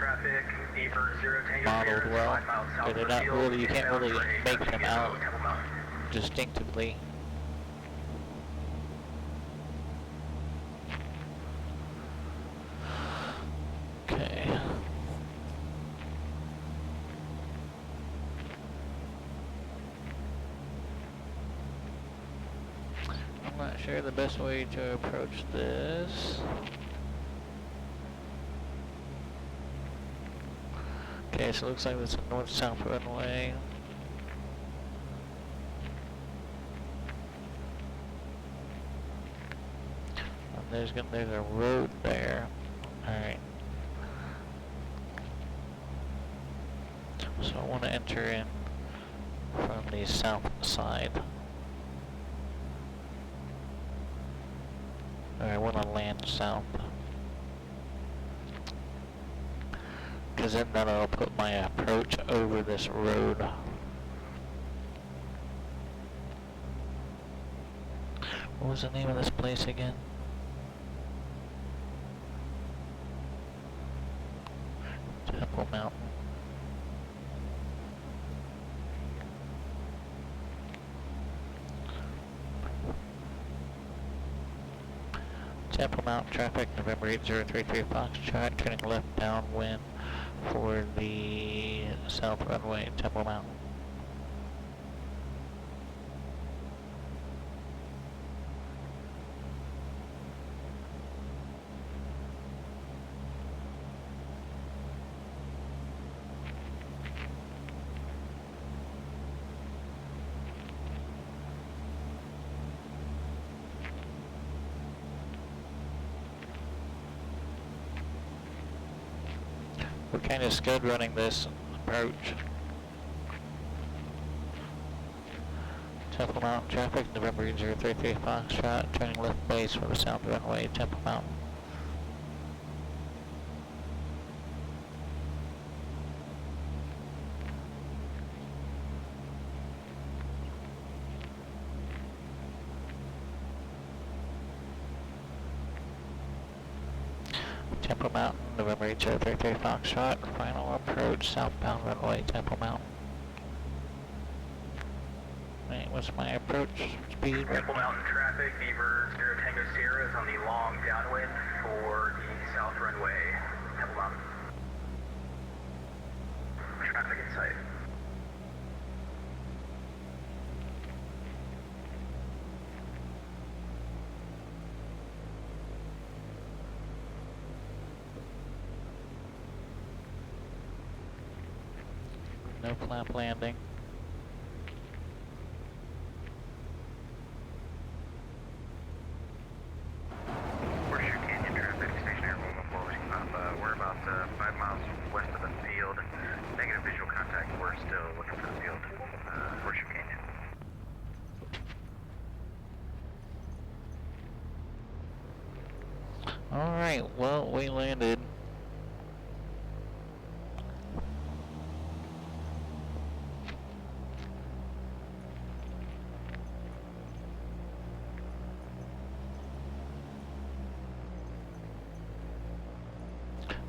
modeled well. So they're not really, you can't really make them out distinctively. Okay. I'm not sure the best way to approach this. Okay, so it looks like it's a north-south runway. And there's a road there. Alright. So I want to enter in from the south side. Or I want to land south. Because then that'll put my approach over this road. What was the name of this place again? Temple Mountain. Temple Mountain traffic, November 8033 Foxtrot, turning left downwind for the south runway, Temple Mountain. We're kind of scud running this approach. Temple Mountain traffic, November 8033 Foxtrot, turning left base for the south runway, Temple Mountain. Temple Mountain, November 8033 Foxtrot, final approach, southbound runway, Temple Mountain. Wait, what's my approach speed? Temple Mountain traffic, Beaver 0 Tango Sierra is on the long downwind for the south runway, Temple Mountain. Traffic in sight. No flap landing. Horseshoe Canyon traffic, station air 114, we're about 5 miles west of the field. Negative visual contact, we're still looking for the field. Horseshoe Canyon. Oh, we landed.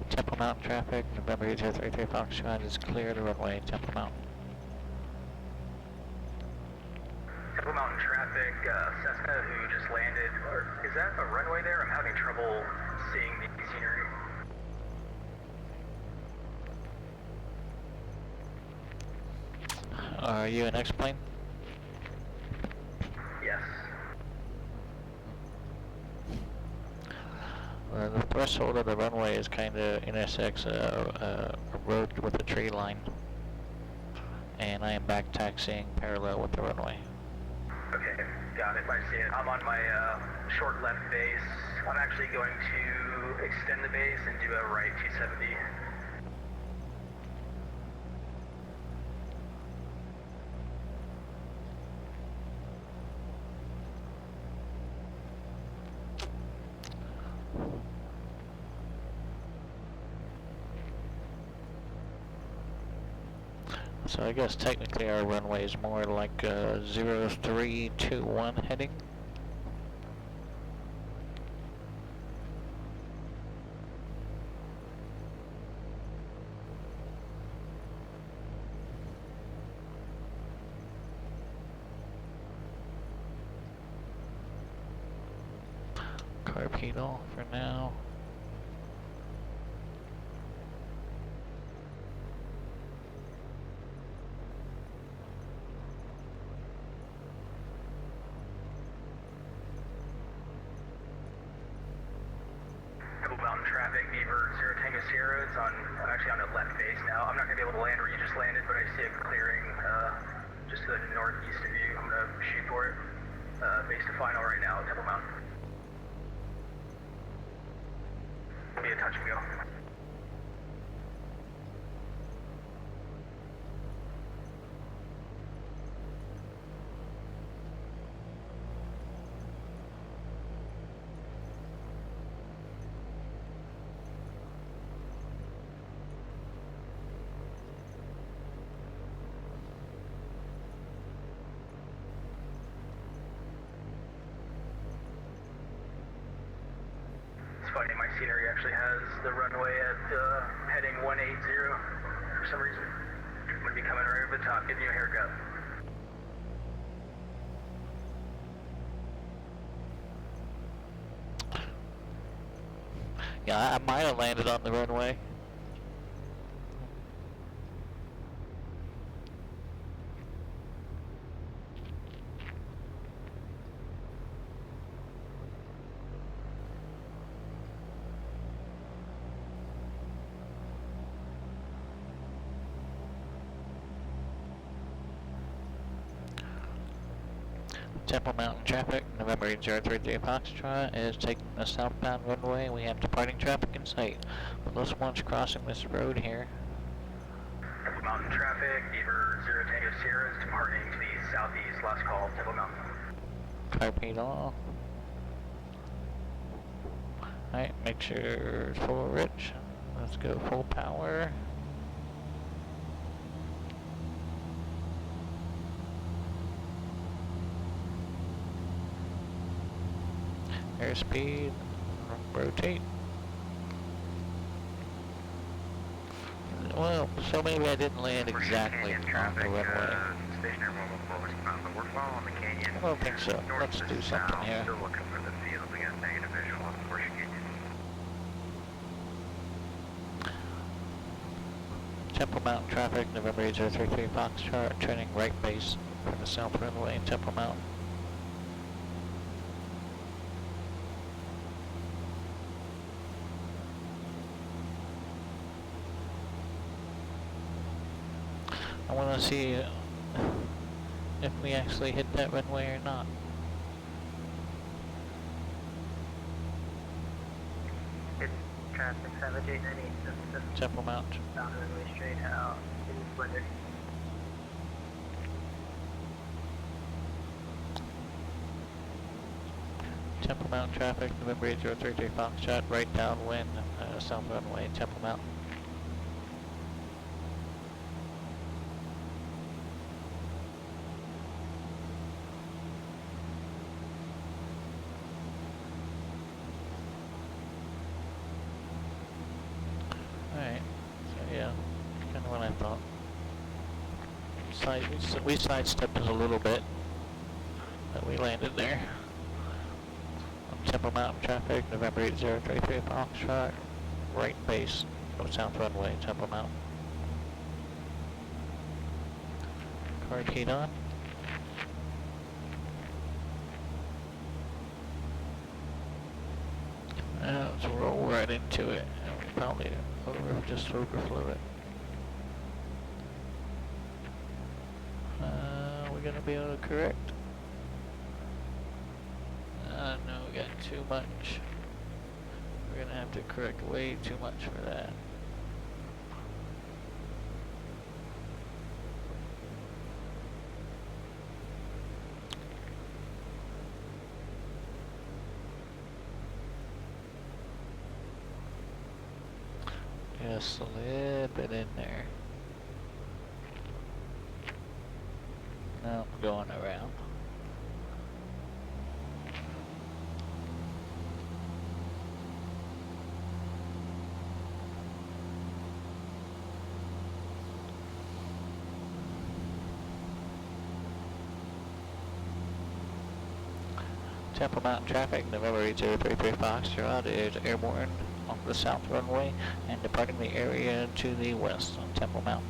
Temple Mountain traffic, November 8033 Foxtrot is clear to runway, Temple Mountain. Temple Mountain traffic, Cessna who just landed. Is that a runway there? I'm having trouble seeing the scenery. Are you an X-plane? Yes. The threshold of the runway is kind of intersects a road with a tree line, and I am back taxiing parallel with the runway. Okay, got it. I see it. I'm on my short left base. I'm actually going to extend the base and do a right 270. So I guess technically our runway is more like 0321 heading. Carpeed off for now. Mountain traffic, Beaver 0 Tango Sierra. It's on, I'm actually on the left base now. I'm not going to be able to land where you just landed, but I see a clearing just to the northeast of you. I'm going to shoot for it. Base to final right now, Temple Mountain. It'll be a touch and go. It's funny, my scenery actually has the runway at heading 180 for some reason. I'm going to be coming right over the top, giving you a haircut. Yeah, I might have landed on the runway. Temple Mountain traffic, November 8033 Foxtrot is taking the southbound runway. We have departing traffic in sight. Plus one's crossing this road here. Temple Mountain traffic, Beaver 0 Tango Sierra is departing to the southeast. Last call, Temple Mountain. Carpeed off. Alright, make sure it's full rich. Let's go full power. Airspeed, rotate. Well, so maybe I didn't land exactly on the runway. Stationary 114 westbound, but we're following the canyon. I don't think so. North Let's to do south, something here. still looking for the field. We got negative visual on Horseshoe Canyon. Temple Mountain traffic, November 8033 Foxtrot, turning right base from the south runway in Temple Mountain. I want to see if we actually hit that runway or not. It's traffic 7898. Temple Mountain. Down the runway straight out. In Splendor. Temple Mountain traffic, November 8033 Foxtrot, right downwind, south runway, Temple Mountain. Alright, so yeah, kind of what I thought. We sidestepped it a little bit, but we landed there. Temple Mountain traffic, November 8033 Foxtrot, right base, go south runway, Temple Mountain. Car keyed on. Let's roll right into it. We probably just overflew it. We're gonna be able to correct. No, we got too much. We're gonna have to correct way too much for that. Just slip it in there. No, going around. Temple Mountain traffic, November 8033 Foxtrot is airborne on the south runway and departing the area to the west on Temple Mountain.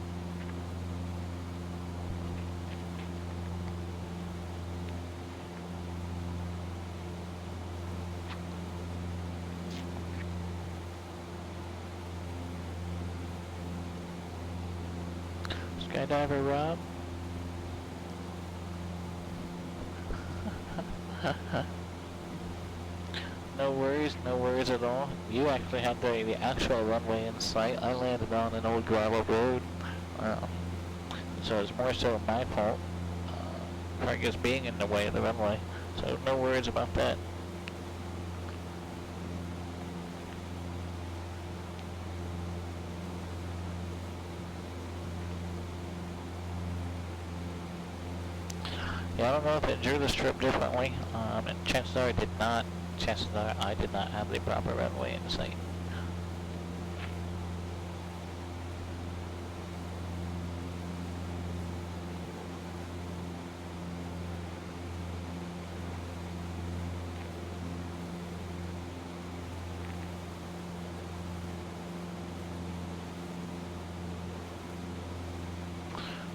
Skydiver Rob. No worries at all. You actually had the actual runway in sight. I landed on an old gravel road, so it's more so my fault for I guess being in the way of the runway. So no worries about that. Yeah, I don't know if it drew the strip differently, and chances are I did not have the proper runway in sight.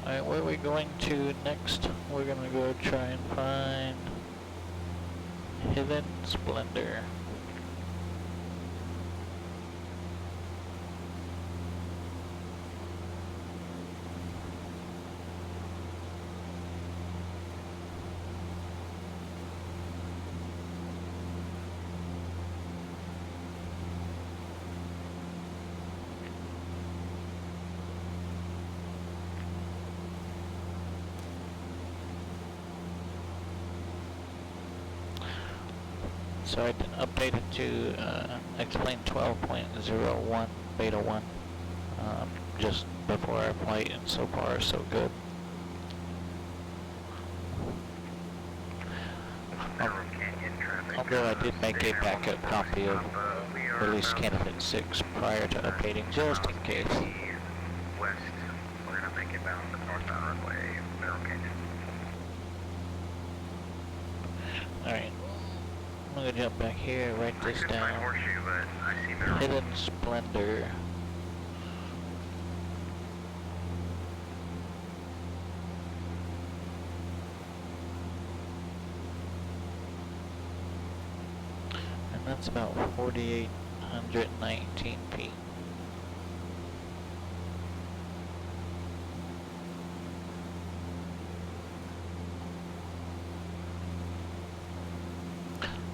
Alright, where are we going to next? We're gonna go try and find Hidden Splendor. So I updated to Explain 12.01 Beta 1 just before our flight, and so far so good. Although I did make a backup copy of release candidate 6 prior to updating, just in case. West, we're gonna make it bound the northbound runway, Mineral Canyon. Alright. I'm gonna jump back here, write this down. Hidden Splendor. And that's about 4,819 feet.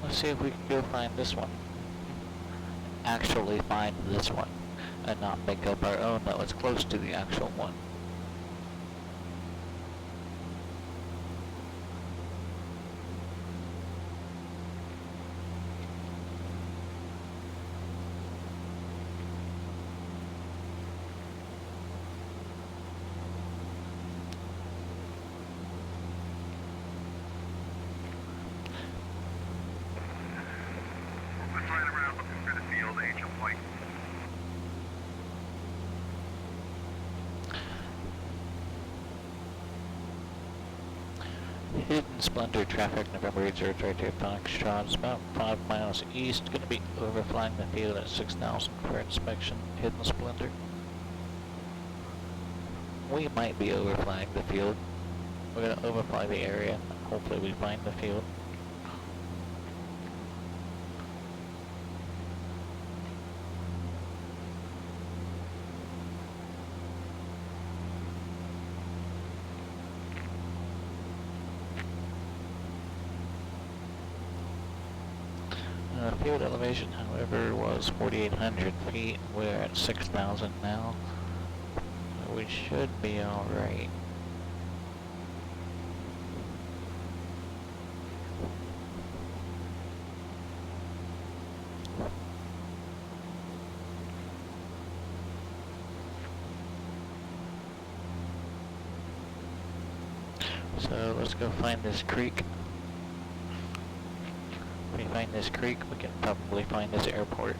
Let's see if we can go find this one. Actually find this one, and not make up our own that was close to the actual one. Hidden Splendor traffic, November 8032 Foxtrot. It's about 5 miles east. Going to be overflying the field at 6,000 for inspection. Hidden Splendor. We might be overflying the field. We're going to overfly the area. Hopefully we find the field. Field elevation, however, was 4,800 feet. We're at 6,000 now. So we should be alright. So let's go find this creek. If we find this creek, we can probably find this airport.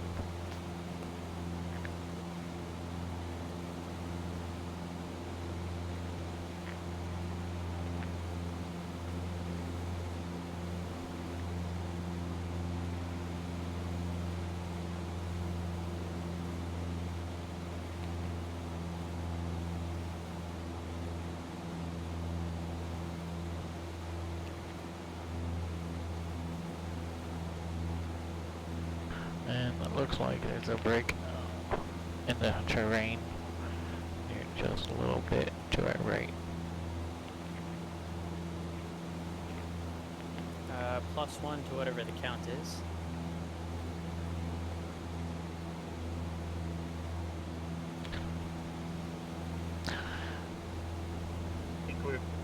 And it looks like there's a break in the terrain here, just a little bit to our right. +1 to whatever the count is.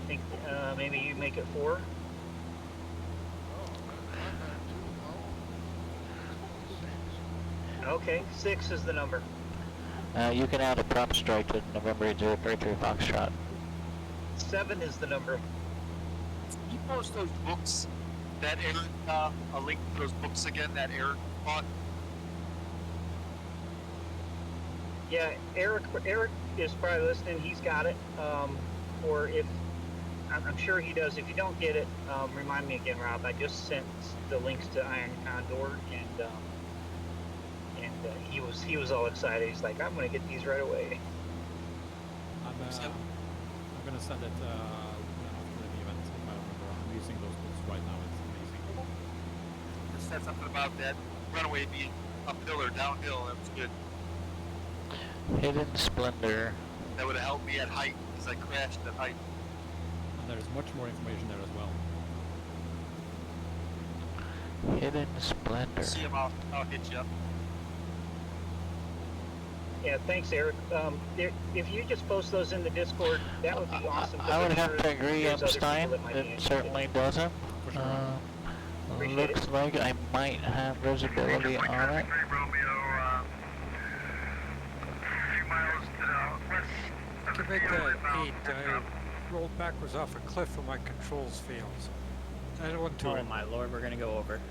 Think maybe you make it 4. Okay, 6 is the number. You can add a prop strike to November 8033 Foxtrot. 7 is the number. You post those books, that Eric, a link to those books again, that Eric bought. Yeah, Eric is probably listening. He's got it. Or if I'm sure he does. If you don't get it, remind me again, Rob. I just sent the links to Iron Condor, and he was all excited. He's like, I'm gonna get these right away. I'm gonna send it after the event if I remember. I'm using those books right now. It's amazing. Just said something about that runaway being uphill or downhill. That was good. Hidden Splendor. That would have helped me at height because I crashed at height. And there's much more information there as well. Hidden Splendor. See him, I'll hit you up. Yeah, thanks, Eric. If you just post those in the Discord, that would be awesome. I would have to agree, Epstein. It certainly doesn't. Looks like I might have visibility on it. Quebec 8, I rolled backwards off a cliff when my controls failed. I don't want to. Oh my lord, we're gonna go over.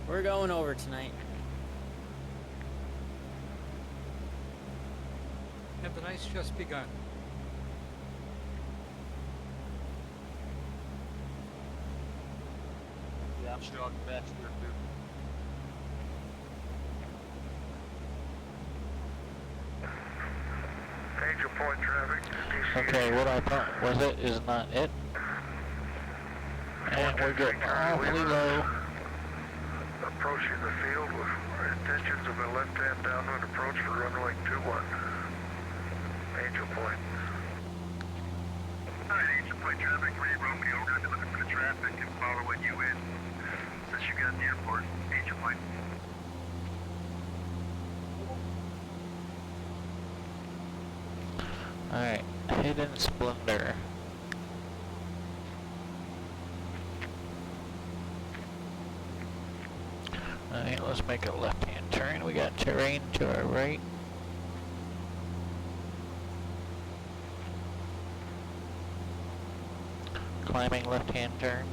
We're going over tonight. And the night's just begun. Yeah, I'm sure I'll get back to there too. Angel Point traffic. Okay, what I thought was it is not it. And we're getting awfully low. Approaching the field with intentions of a left-hand downwind approach for runway 21. Angel Point. Alright, Angel Point traffic, Ray Romeo. We're going to be looking for the traffic and following you in since you got the airport. Angel Point. Alright, Hidden Splendor. Alright, let's make a left-hand turn. We got terrain to our right. Climbing left-hand turn.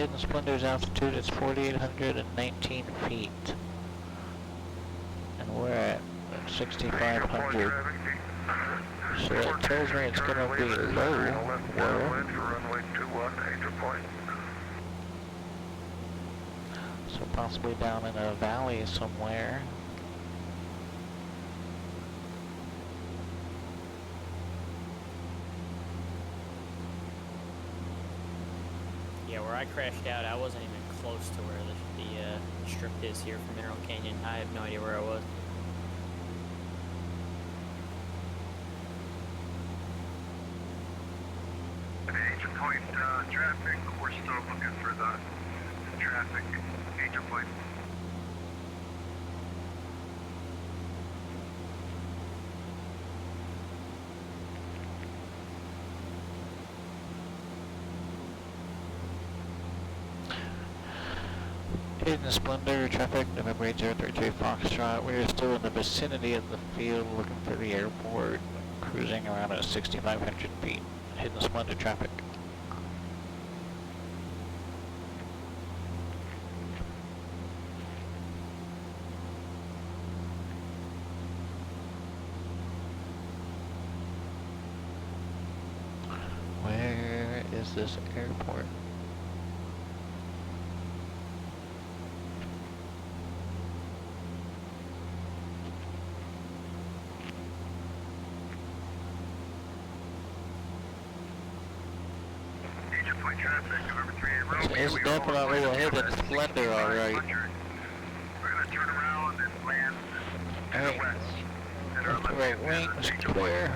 Hidden Splendor's altitude is 4,819 feet. And we're at 6,500. So that tells me it's going to be low water. So possibly down in a valley somewhere. Yeah, where I crashed out, I wasn't even close to where the strip is here from Mineral Canyon. I have no idea where I was. Agent Point traffic, we're still looking for the traffic. Agent Point. Hidden Splendor traffic, November 8033 Foxtrot. We are still in the vicinity of the field looking for the airport, cruising around at 6,500 feet. Hidden Splendor traffic. Where is this airport? It's definitely a Hidden Splendor, alright. We're going to turn around and land to the west. At our left Right wings clear.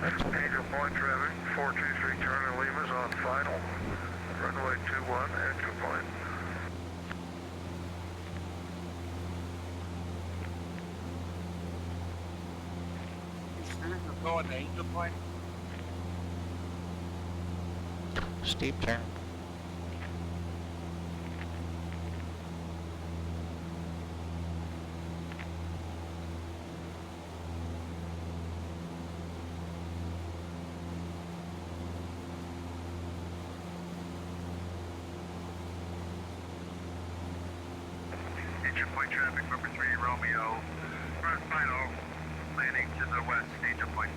Angel Point traffic, 423 turn Lima's on final. Runway 21, Angel Point. You're going to Angel Point? Steep turn. Angel Point traffic, number 3 Romeo. Front final, landing to the west, Angel Point.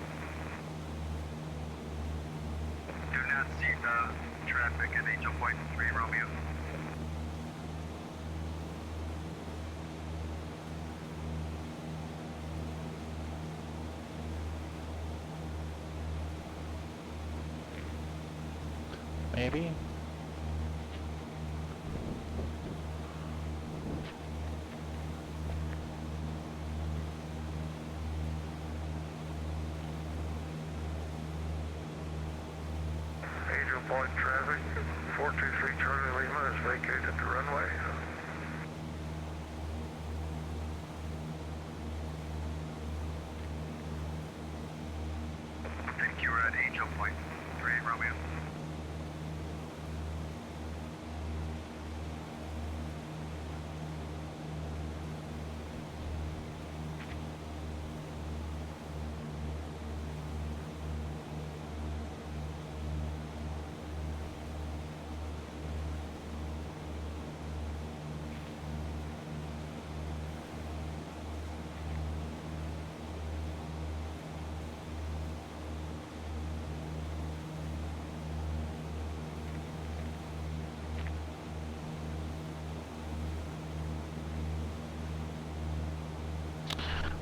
Do not see the traffic at Angel Point 3 Romeo. Maybe? Angel Point traffic, 423 Charlie Lima has vacated the runway. Thank you, we're at Angel Point 3 Romeo.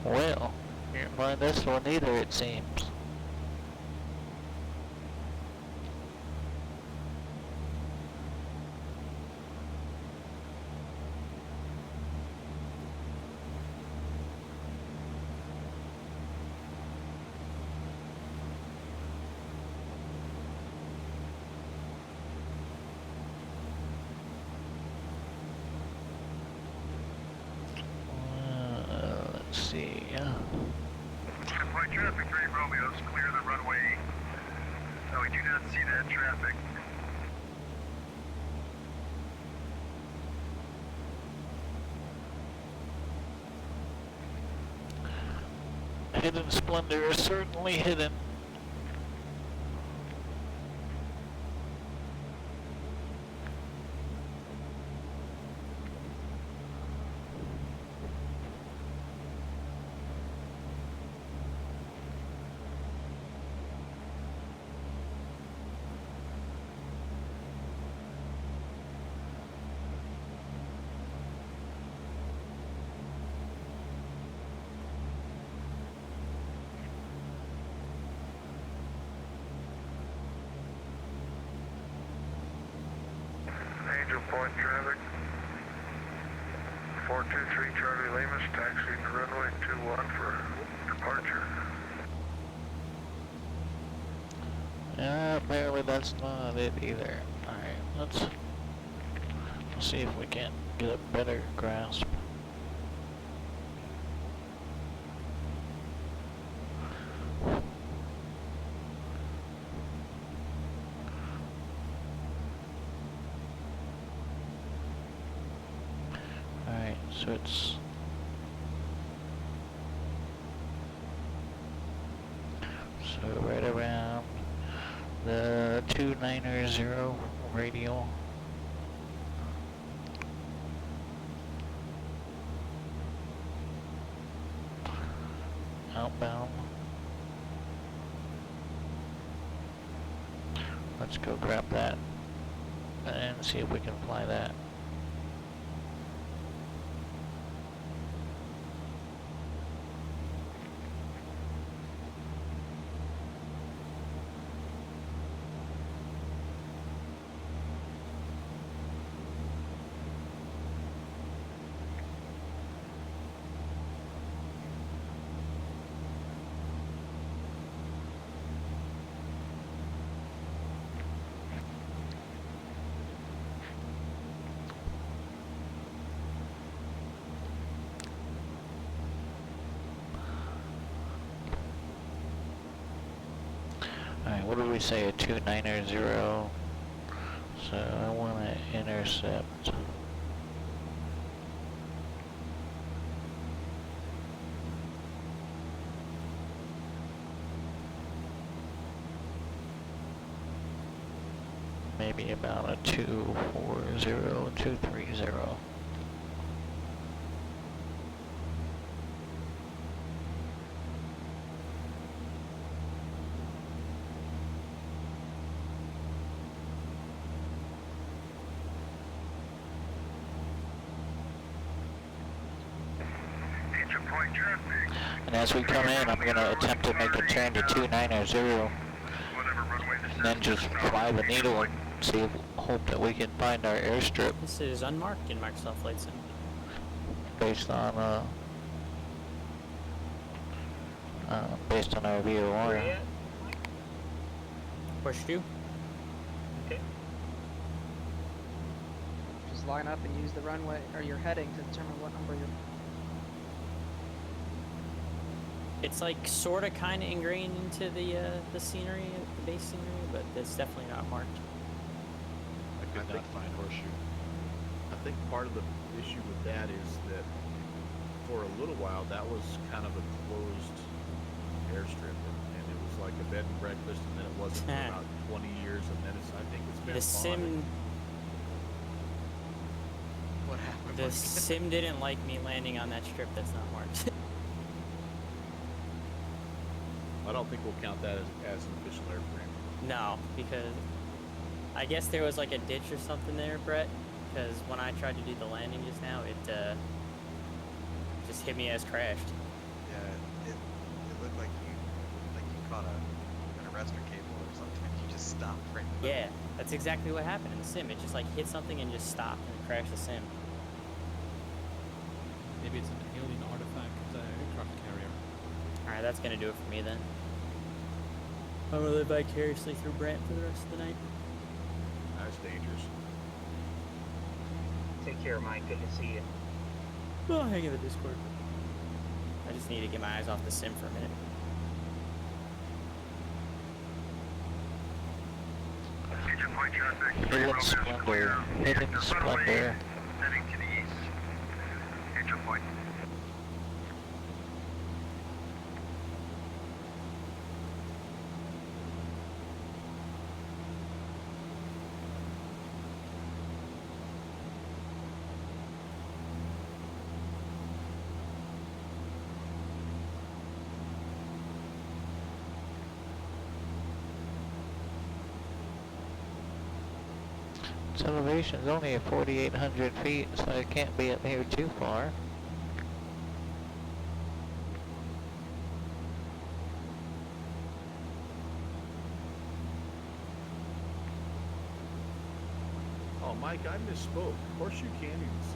Well, can't find this one either, it seems. Let's see. Point traffic 3 Romeo's clear the runway. No, we do not see that traffic. Hidden Splendor is certainly hidden. Angel Point traffic. 423 Charlie Loomis, taxiing the runway 21 for departure. Apparently that's not it either. Alright, let's see if we can get a better grasp. Alright, so it's right around the 290 radial. Outbound. Let's go grab that and see if we can fly that. Alright, what did we say, a 290? So I want to intercept. Maybe about a 240, 230. And as we come in, I'm going to attempt to make a turn to 290 and then just fly the needle and see if, hope that we can find our airstrip. This is unmarked in Microsoft Flight Sim. Based on our VOR. Push 2. Okay. Just line up and use the runway or your heading to determine what number you're. It's like sorta kinda ingrained into the scenery, the base scenery, but it's definitely not marked. I could not find Horseshoe. I think part of the issue with that is that for a little while that was kind of a closed airstrip, and it was like a bed and breakfast, and then it wasn't for about 20 years, and then I think it's been The sim. What happened? The sim didn't like me landing on that strip that's not marked. I don't think we'll count that as an official airframe. No, because I guess there was like a ditch or something there, Brett. Because when I tried to do the landing just now, it just hit me as crashed. Yeah, it looked like you caught an arrestor cable or something. You just stopped right in the middle. Yeah, that's exactly what happened in the sim. It just like hit something and just stopped and crashed the sim. Maybe it's an alien artifact aircraft carrier. Alright, that's gonna do it for me then. I'm gonna live vicariously through Brant for the rest of the night. That's dangerous. Take care, Mike. Good to see you. Oh, hang in the Discord. I just need to get my eyes off the sim for a minute. Hidden Splendor. Hidden Splendor. Heading to the east. Angel Point. Its elevation is only at 4,800 feet, so it can't be up here too far. Mike, I misspoke. Horseshoe Canyon's,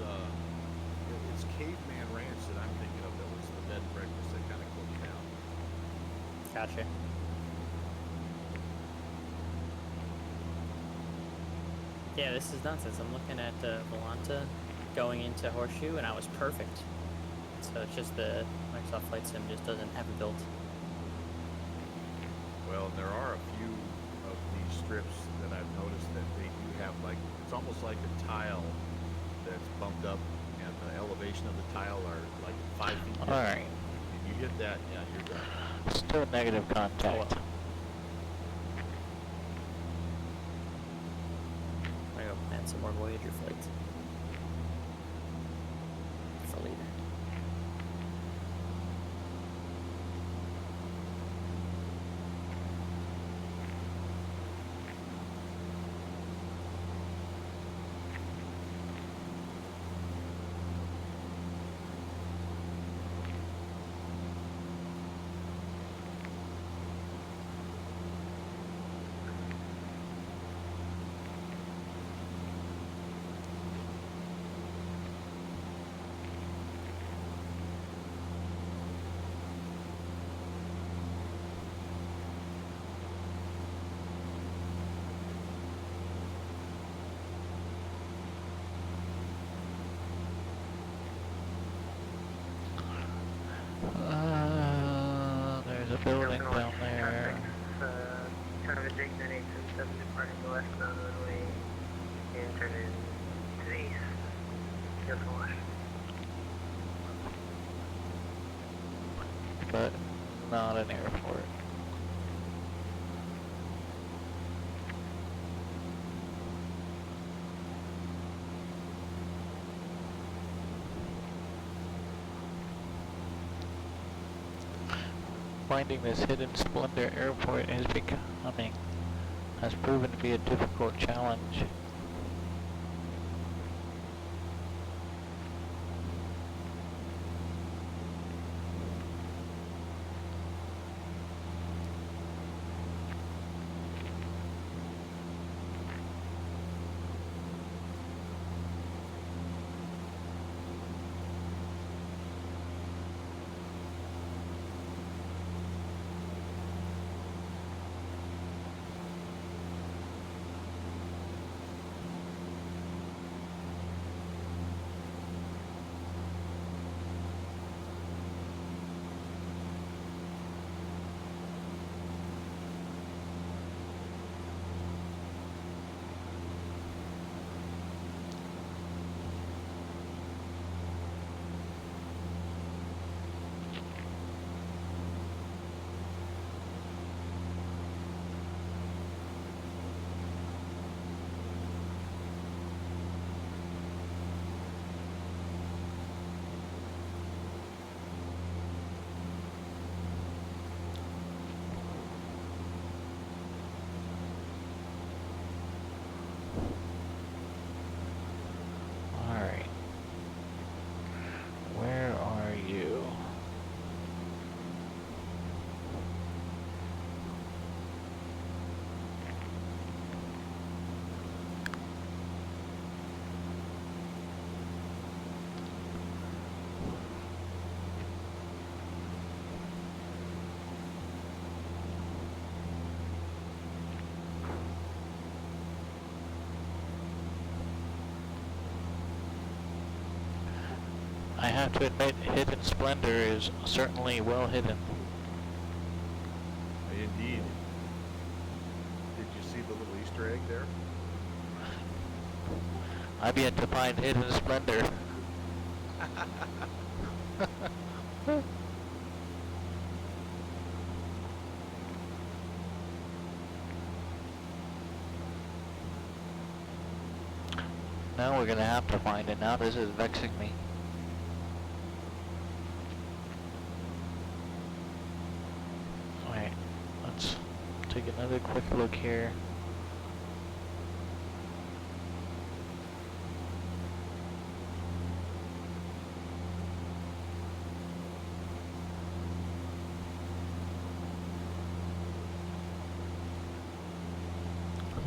it's Caveman Ranch that I'm thinking of. That was the bed and breakfast that kind of closed down. Gotcha. Yeah, this is nonsense. I'm looking at Volanta going into Horseshoe, and I was perfect. So it's just the Microsoft Flight Sim just doesn't have it built. Well, there are a few of these strips that I've noticed that they do have, like, it's almost like a tile that's bumped up, and the elevation of the tile are like 5 feet. Alright. If you hit that, yeah, you're done. Still negative contact. I gotta plan some more Voyager flights. For later. There's a building down there. Kind of a Jake 9877 departing the west on the runway and turn in to the east. Go for wash. But not an airport. Finding this hidden splendor airport has proven to be a difficult challenge. I have to admit, Hidden Splendor is certainly well hidden. Indeed. Did you see the little Easter egg there? I've yet to find Hidden Splendor. Now we're gonna have to find it. Now this is vexing me. Alright, let's take another quick look here.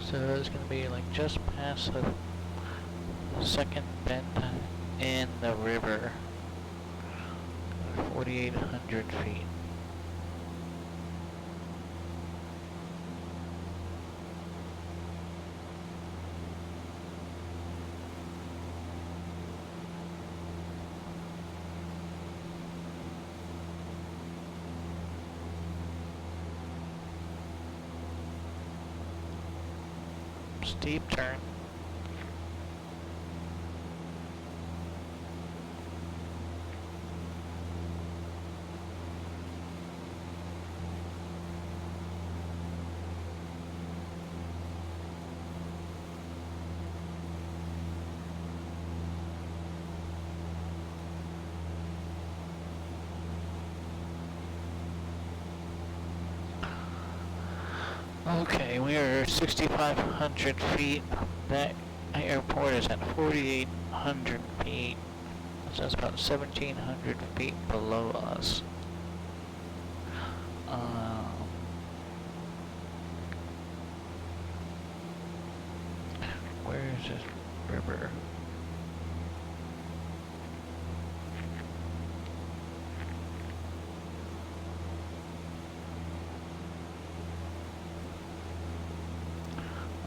So it's gonna be like just past the second bend in the river. 4,800 feet. Steep turn. Okay, we are 6,500 feet. That airport is at 4,800 feet. So that's about 1,700 feet below us. Where is this river?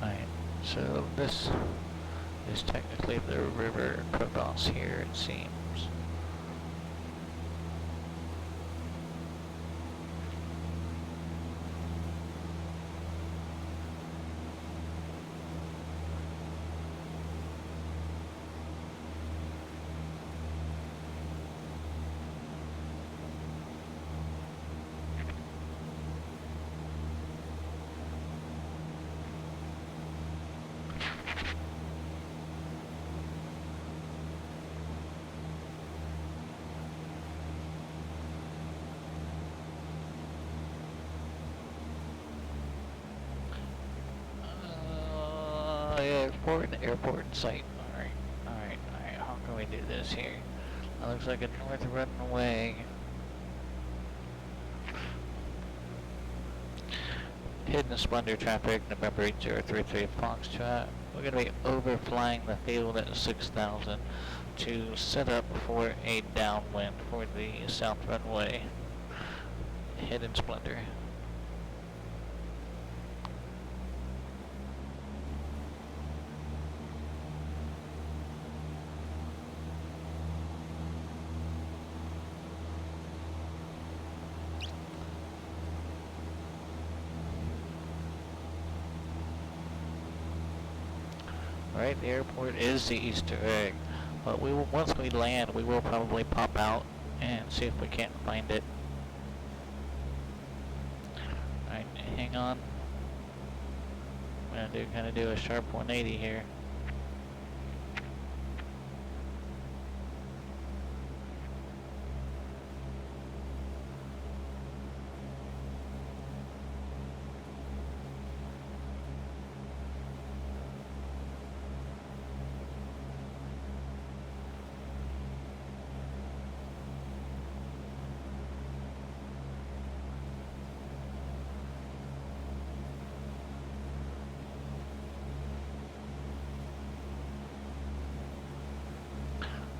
Alright, so this is technically the river across here, it seems. Airport site. Alright. How can we do this here? That looks like a north runway. Hidden Splendor traffic, November 8033 Foxtrot. We're going to be overflying the field at 6,000 to set up for a downwind for the south runway. Hidden Splendor. Right, the airport is the Easter egg, but we will, once we land, we will probably pop out and see if we can't find it. Alright, hang on. I'm gonna do a sharp 180 here.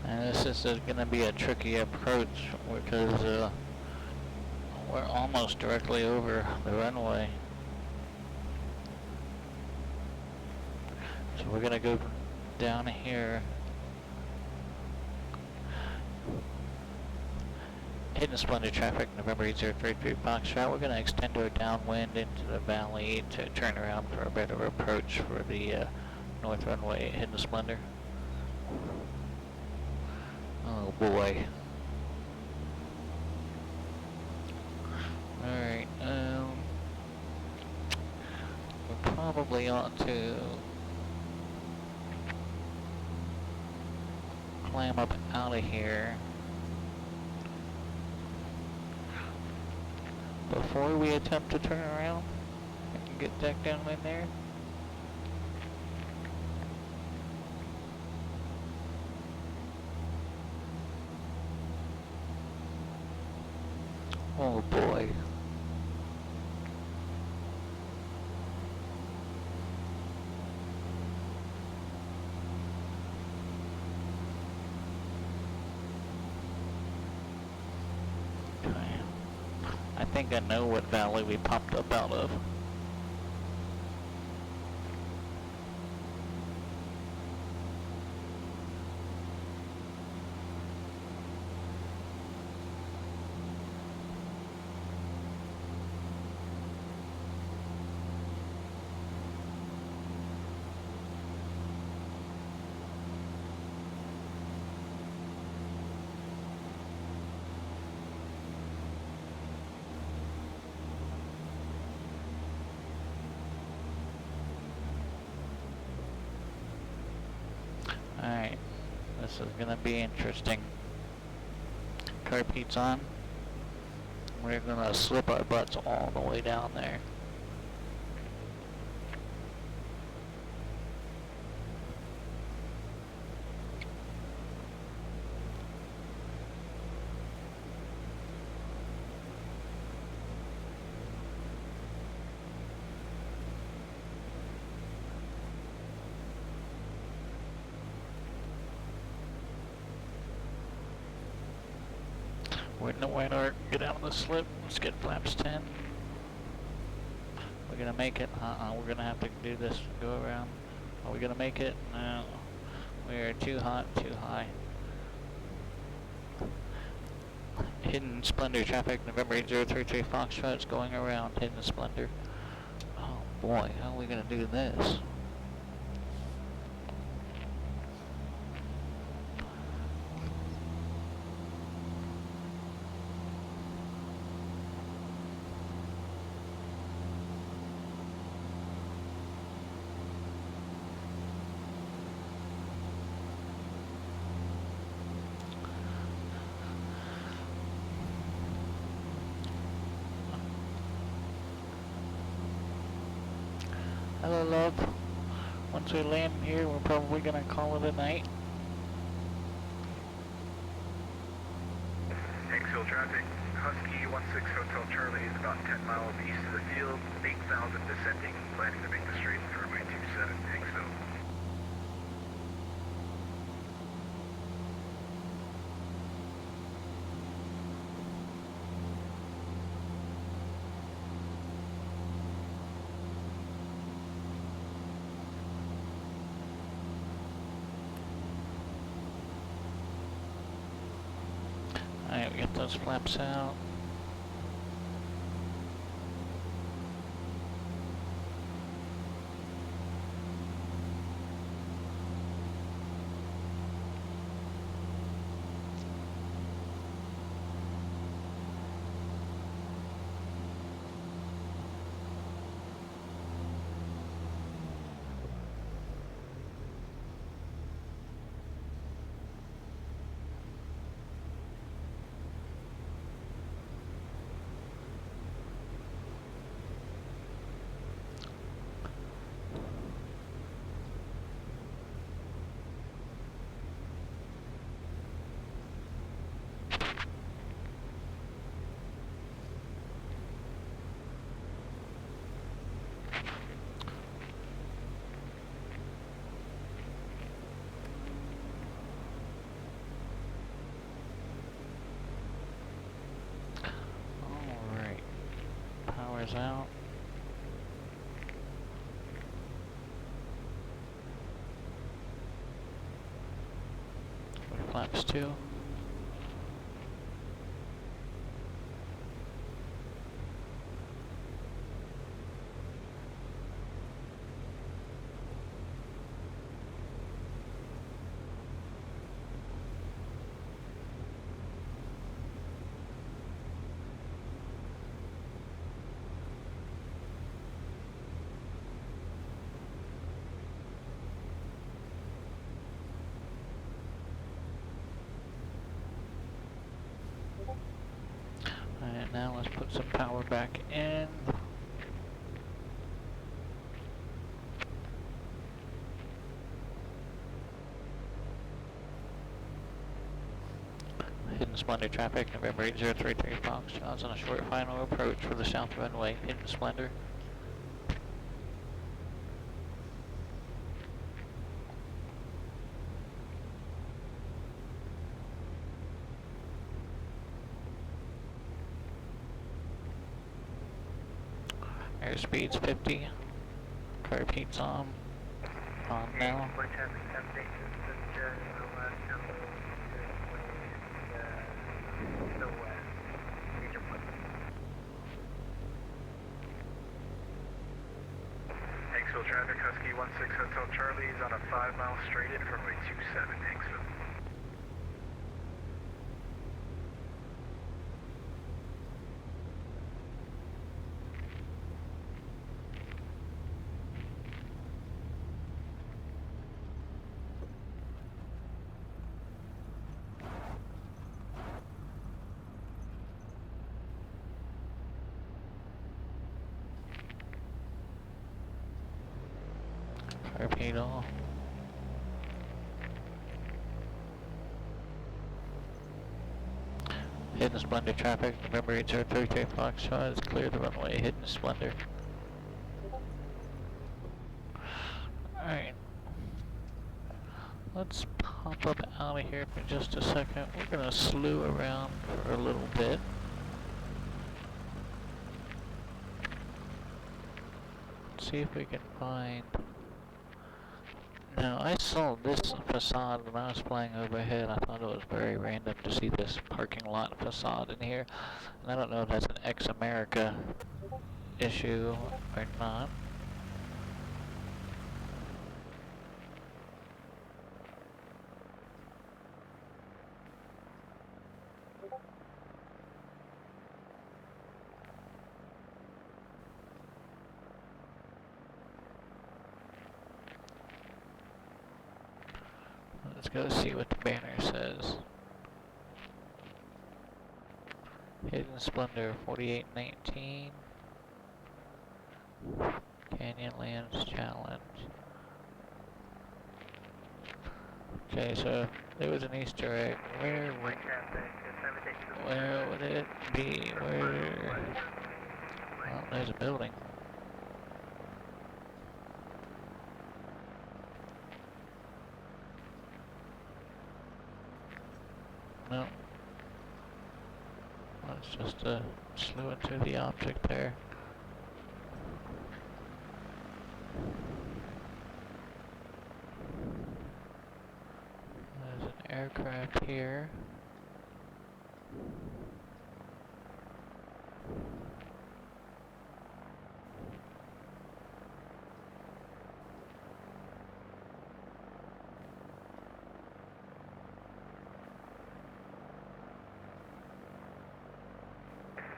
And this is going to be a tricky approach because we're almost directly over the runway. So we're going to go down here. Hidden Splendor traffic, November 8033 Foxtrot. We're going to extend our downwind into the valley to turn around for a better approach for the north runway at Hidden Splendor. Oh boy. Alright, we probably ought to climb up out of here before we attempt to turn around and get back down in there. Oh boy. think I know what valley we popped up out of. Alright, this is gonna be interesting. Carpeet's on. We're gonna slip our butts all the way down there. We're in the white arc, get out of the slip, let's get flaps 10. We're gonna make it, we're gonna have to do this, go around. Are we gonna make it? No. We're too hot, too high. Hidden Splendor traffic, November 8033 Foxtrot's going around Hidden Splendor. Oh boy, how are we gonna do this? Hello, love. Once we land here, we're probably gonna call it a night. Hicksville traffic. Husky 16 Hotel Charlie is about 10 miles east of the field. 8,000 descending, planning to make the straight for runway 27, Hicksville. Alright, we get those flaps out. Alright, power's out. Flaps 2. And now let's put some power back in. Hidden Splendor traffic, November 8033 Foxtrot's on a short final approach for the south runway, Hidden Splendor. airspeed's 50. Airspeed's on now. Flight traffic foundation, the west. Major point. Hanksville traffic, Husky 16 Hotel Charlie is on a 5-mile straight in from runway 27, Hanksville. Airspeed off. Hidden Splendor traffic, November 8033 Foxtrot is clear the runway, Hidden Splendor. Alright. Let's pop up out of here for just a second. We're gonna slew around for a little bit. See if we can find... Now, I saw this facade when I was flying overhead. I thought it was very random to see this parking lot facade in here. And I don't know if that's an ex-America issue or not. Let's go see what the banner says. Hidden Splendor 4819. Canyonlands Challenge. Okay, so there was an Easter egg. Where would it be? Where? Well, there's a building. No. Let's just slew into the object there. There's an aircraft here.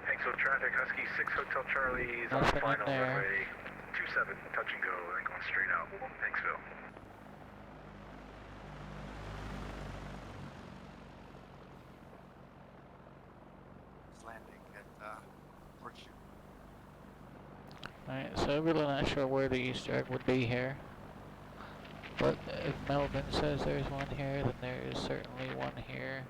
Hanksville traffic, Husky 6 Hotel Charlie is on Nothing final in there. runway 27, touch and go, and going straight out, Hanksville. Landing at Horseshoe. Alright, so we're really not sure where the Easter egg would be here. But if Melvin says there's one here, then there is certainly one here.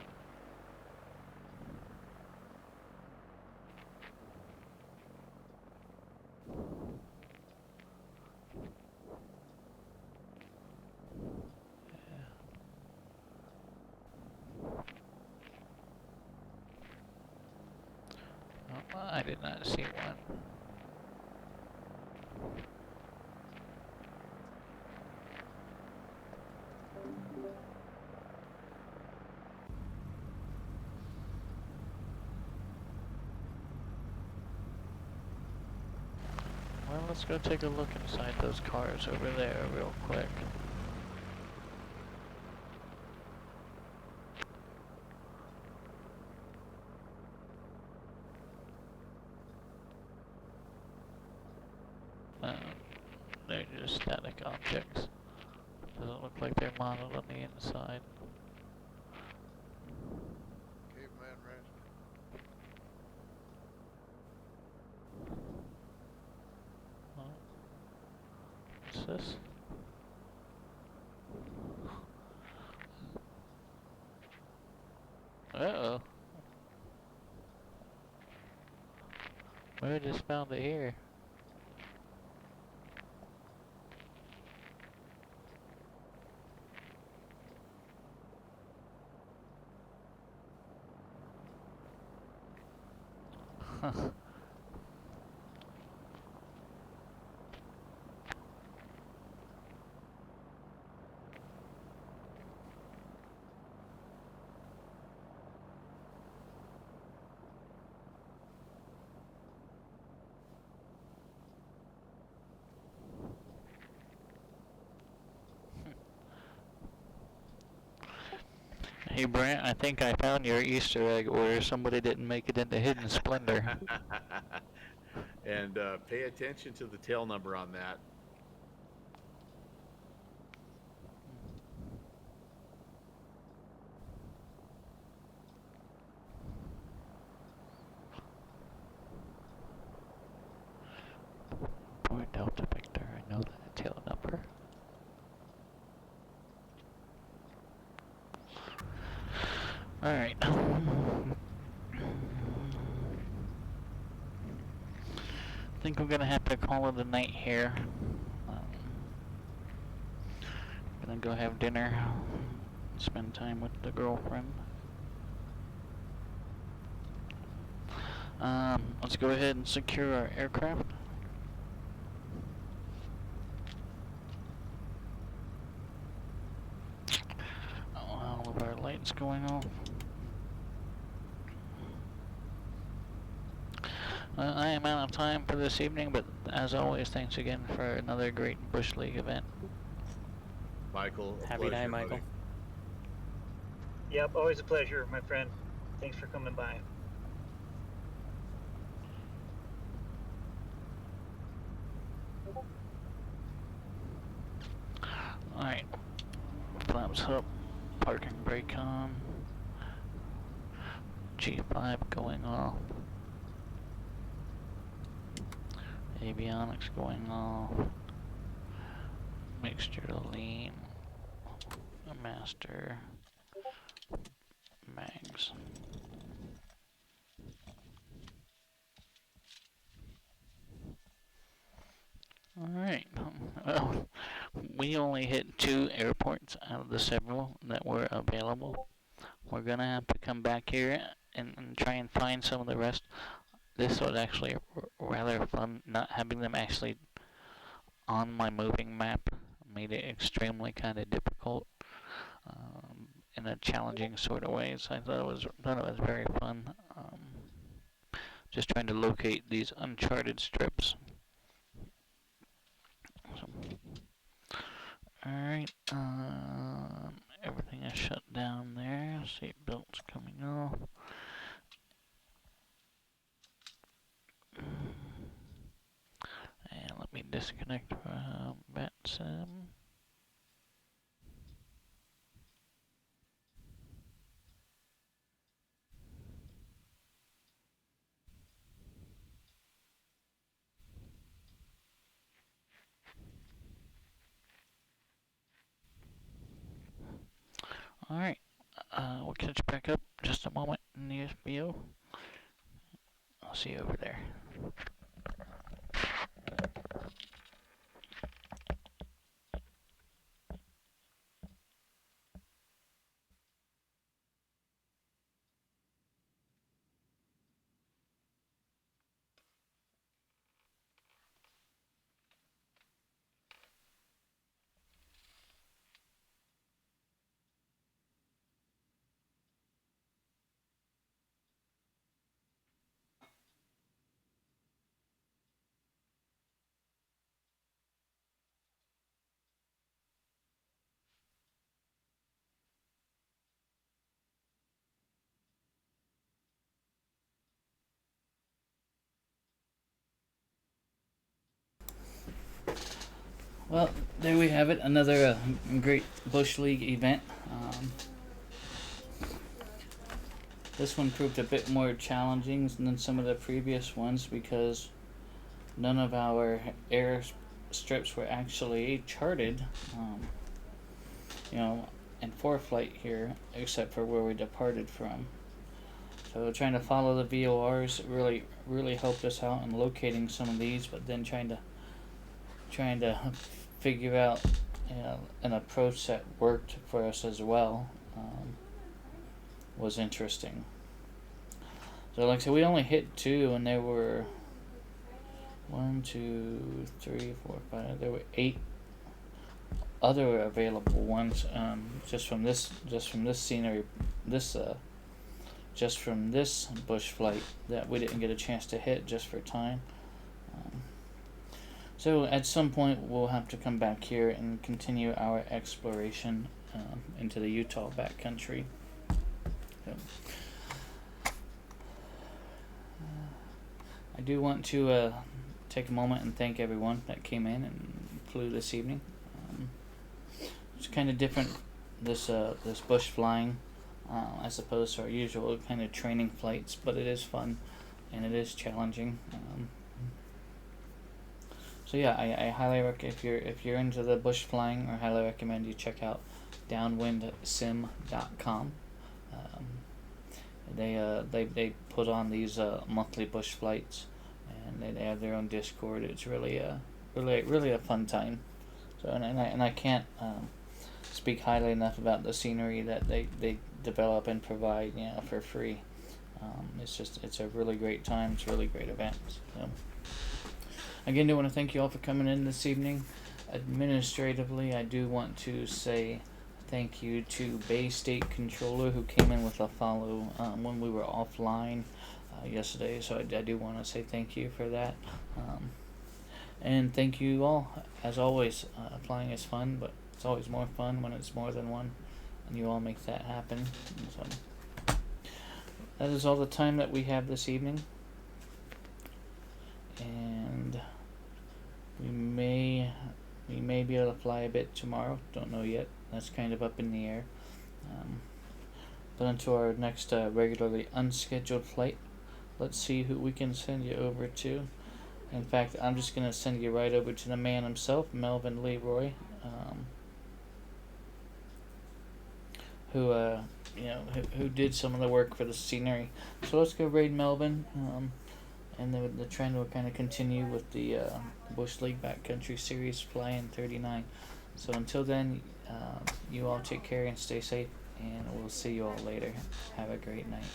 Oh, I did not see one. Well, let's go take a look inside those cars over there real quick. They're just static objects. Doesn't look like they're modeled on the inside. Caveman ranch. What's this? Uh-oh. We just found it here. Hey Brent, I think I found your Easter egg where somebody didn't make it into Hidden Splendor. And pay attention to the tail number on that. Boy, Delta Victor, I know that tail number. Alright. I think we're gonna have to call it a night here. Gonna go have dinner, spend time with the girlfriend. Let's go ahead and secure our aircraft. All of our lights going off. I am out of time for this evening, but as always, thanks again for another great Bush League event. Michael, a Happy pleasure, night, Michael. buddy. Yep, always a pleasure, my friend. Thanks for coming by. Alright, flaps up, parking brake on, G5 going off, avionics going off, mixture lean, master, mags. Alright, well, we only hit 2 airports out of the several that were available. We're gonna have to come back here and try and find some of the rest. This was actually rather fun, not having them actually on my moving map made it extremely kind of difficult in a challenging sort of way. So I thought it was very fun. Just trying to locate these uncharted strips. Alright, everything is shut down there. Seat belts coming off. And let me disconnect from VATSIM. Alright, we'll catch back up just a moment in the SBO. I'll see you over there. Well, there we have it. Another great Bush League event. This one proved a bit more challenging than some of the previous ones because none of our air strips were actually charted, in ForeFlight here, except for where we departed from. So trying to follow the VORs really helped us out in locating some of these, but then trying to figure out an approach that worked for us as well was interesting. So like I said, we only hit 2 and there were 1, 2, 3, 4, 5, there were 8 other available ones just from this scenery, just from this bush flight that we didn't get a chance to hit just for time. So at some point we'll have to come back here and continue our exploration into the Utah backcountry. So, I do want to take a moment and thank everyone that came in and flew this evening. It's kind of different, this bush flying, as opposed to our usual kind of training flights, but it is fun and it is challenging. So yeah, I highly recommend, if you're into the bush flying, I highly recommend you check out downwindsim.com. They put on these monthly bush flights, and they have their own Discord. It's really a fun time. So and I can't speak highly enough about the scenery that they develop and provide, for free. It's a really great time. It's a really great event. So again, I want to thank you all for coming in this evening. Administratively, I do want to say thank you to Bay State Controller, who came in with a follow when we were offline yesterday. So I do want to say thank you for that. And thank you all. As always, flying is fun, but it's always more fun when it's more than one, and you all make that happen. So that is all the time that we have this evening. And we may be able to fly a bit tomorrow. Don't know yet. That's kind of up in the air. But until our next regularly unscheduled flight, let's see who we can send you over to. In fact, I'm just going to send you right over to the man himself, Melvin Leroy, who did some of the work for the scenery. So let's go raid Melvin. And the trend will kind of continue with the Bush League Backcountry Series Flying 39. So until then, you all take care and stay safe, and we'll see you all later. Have a great night.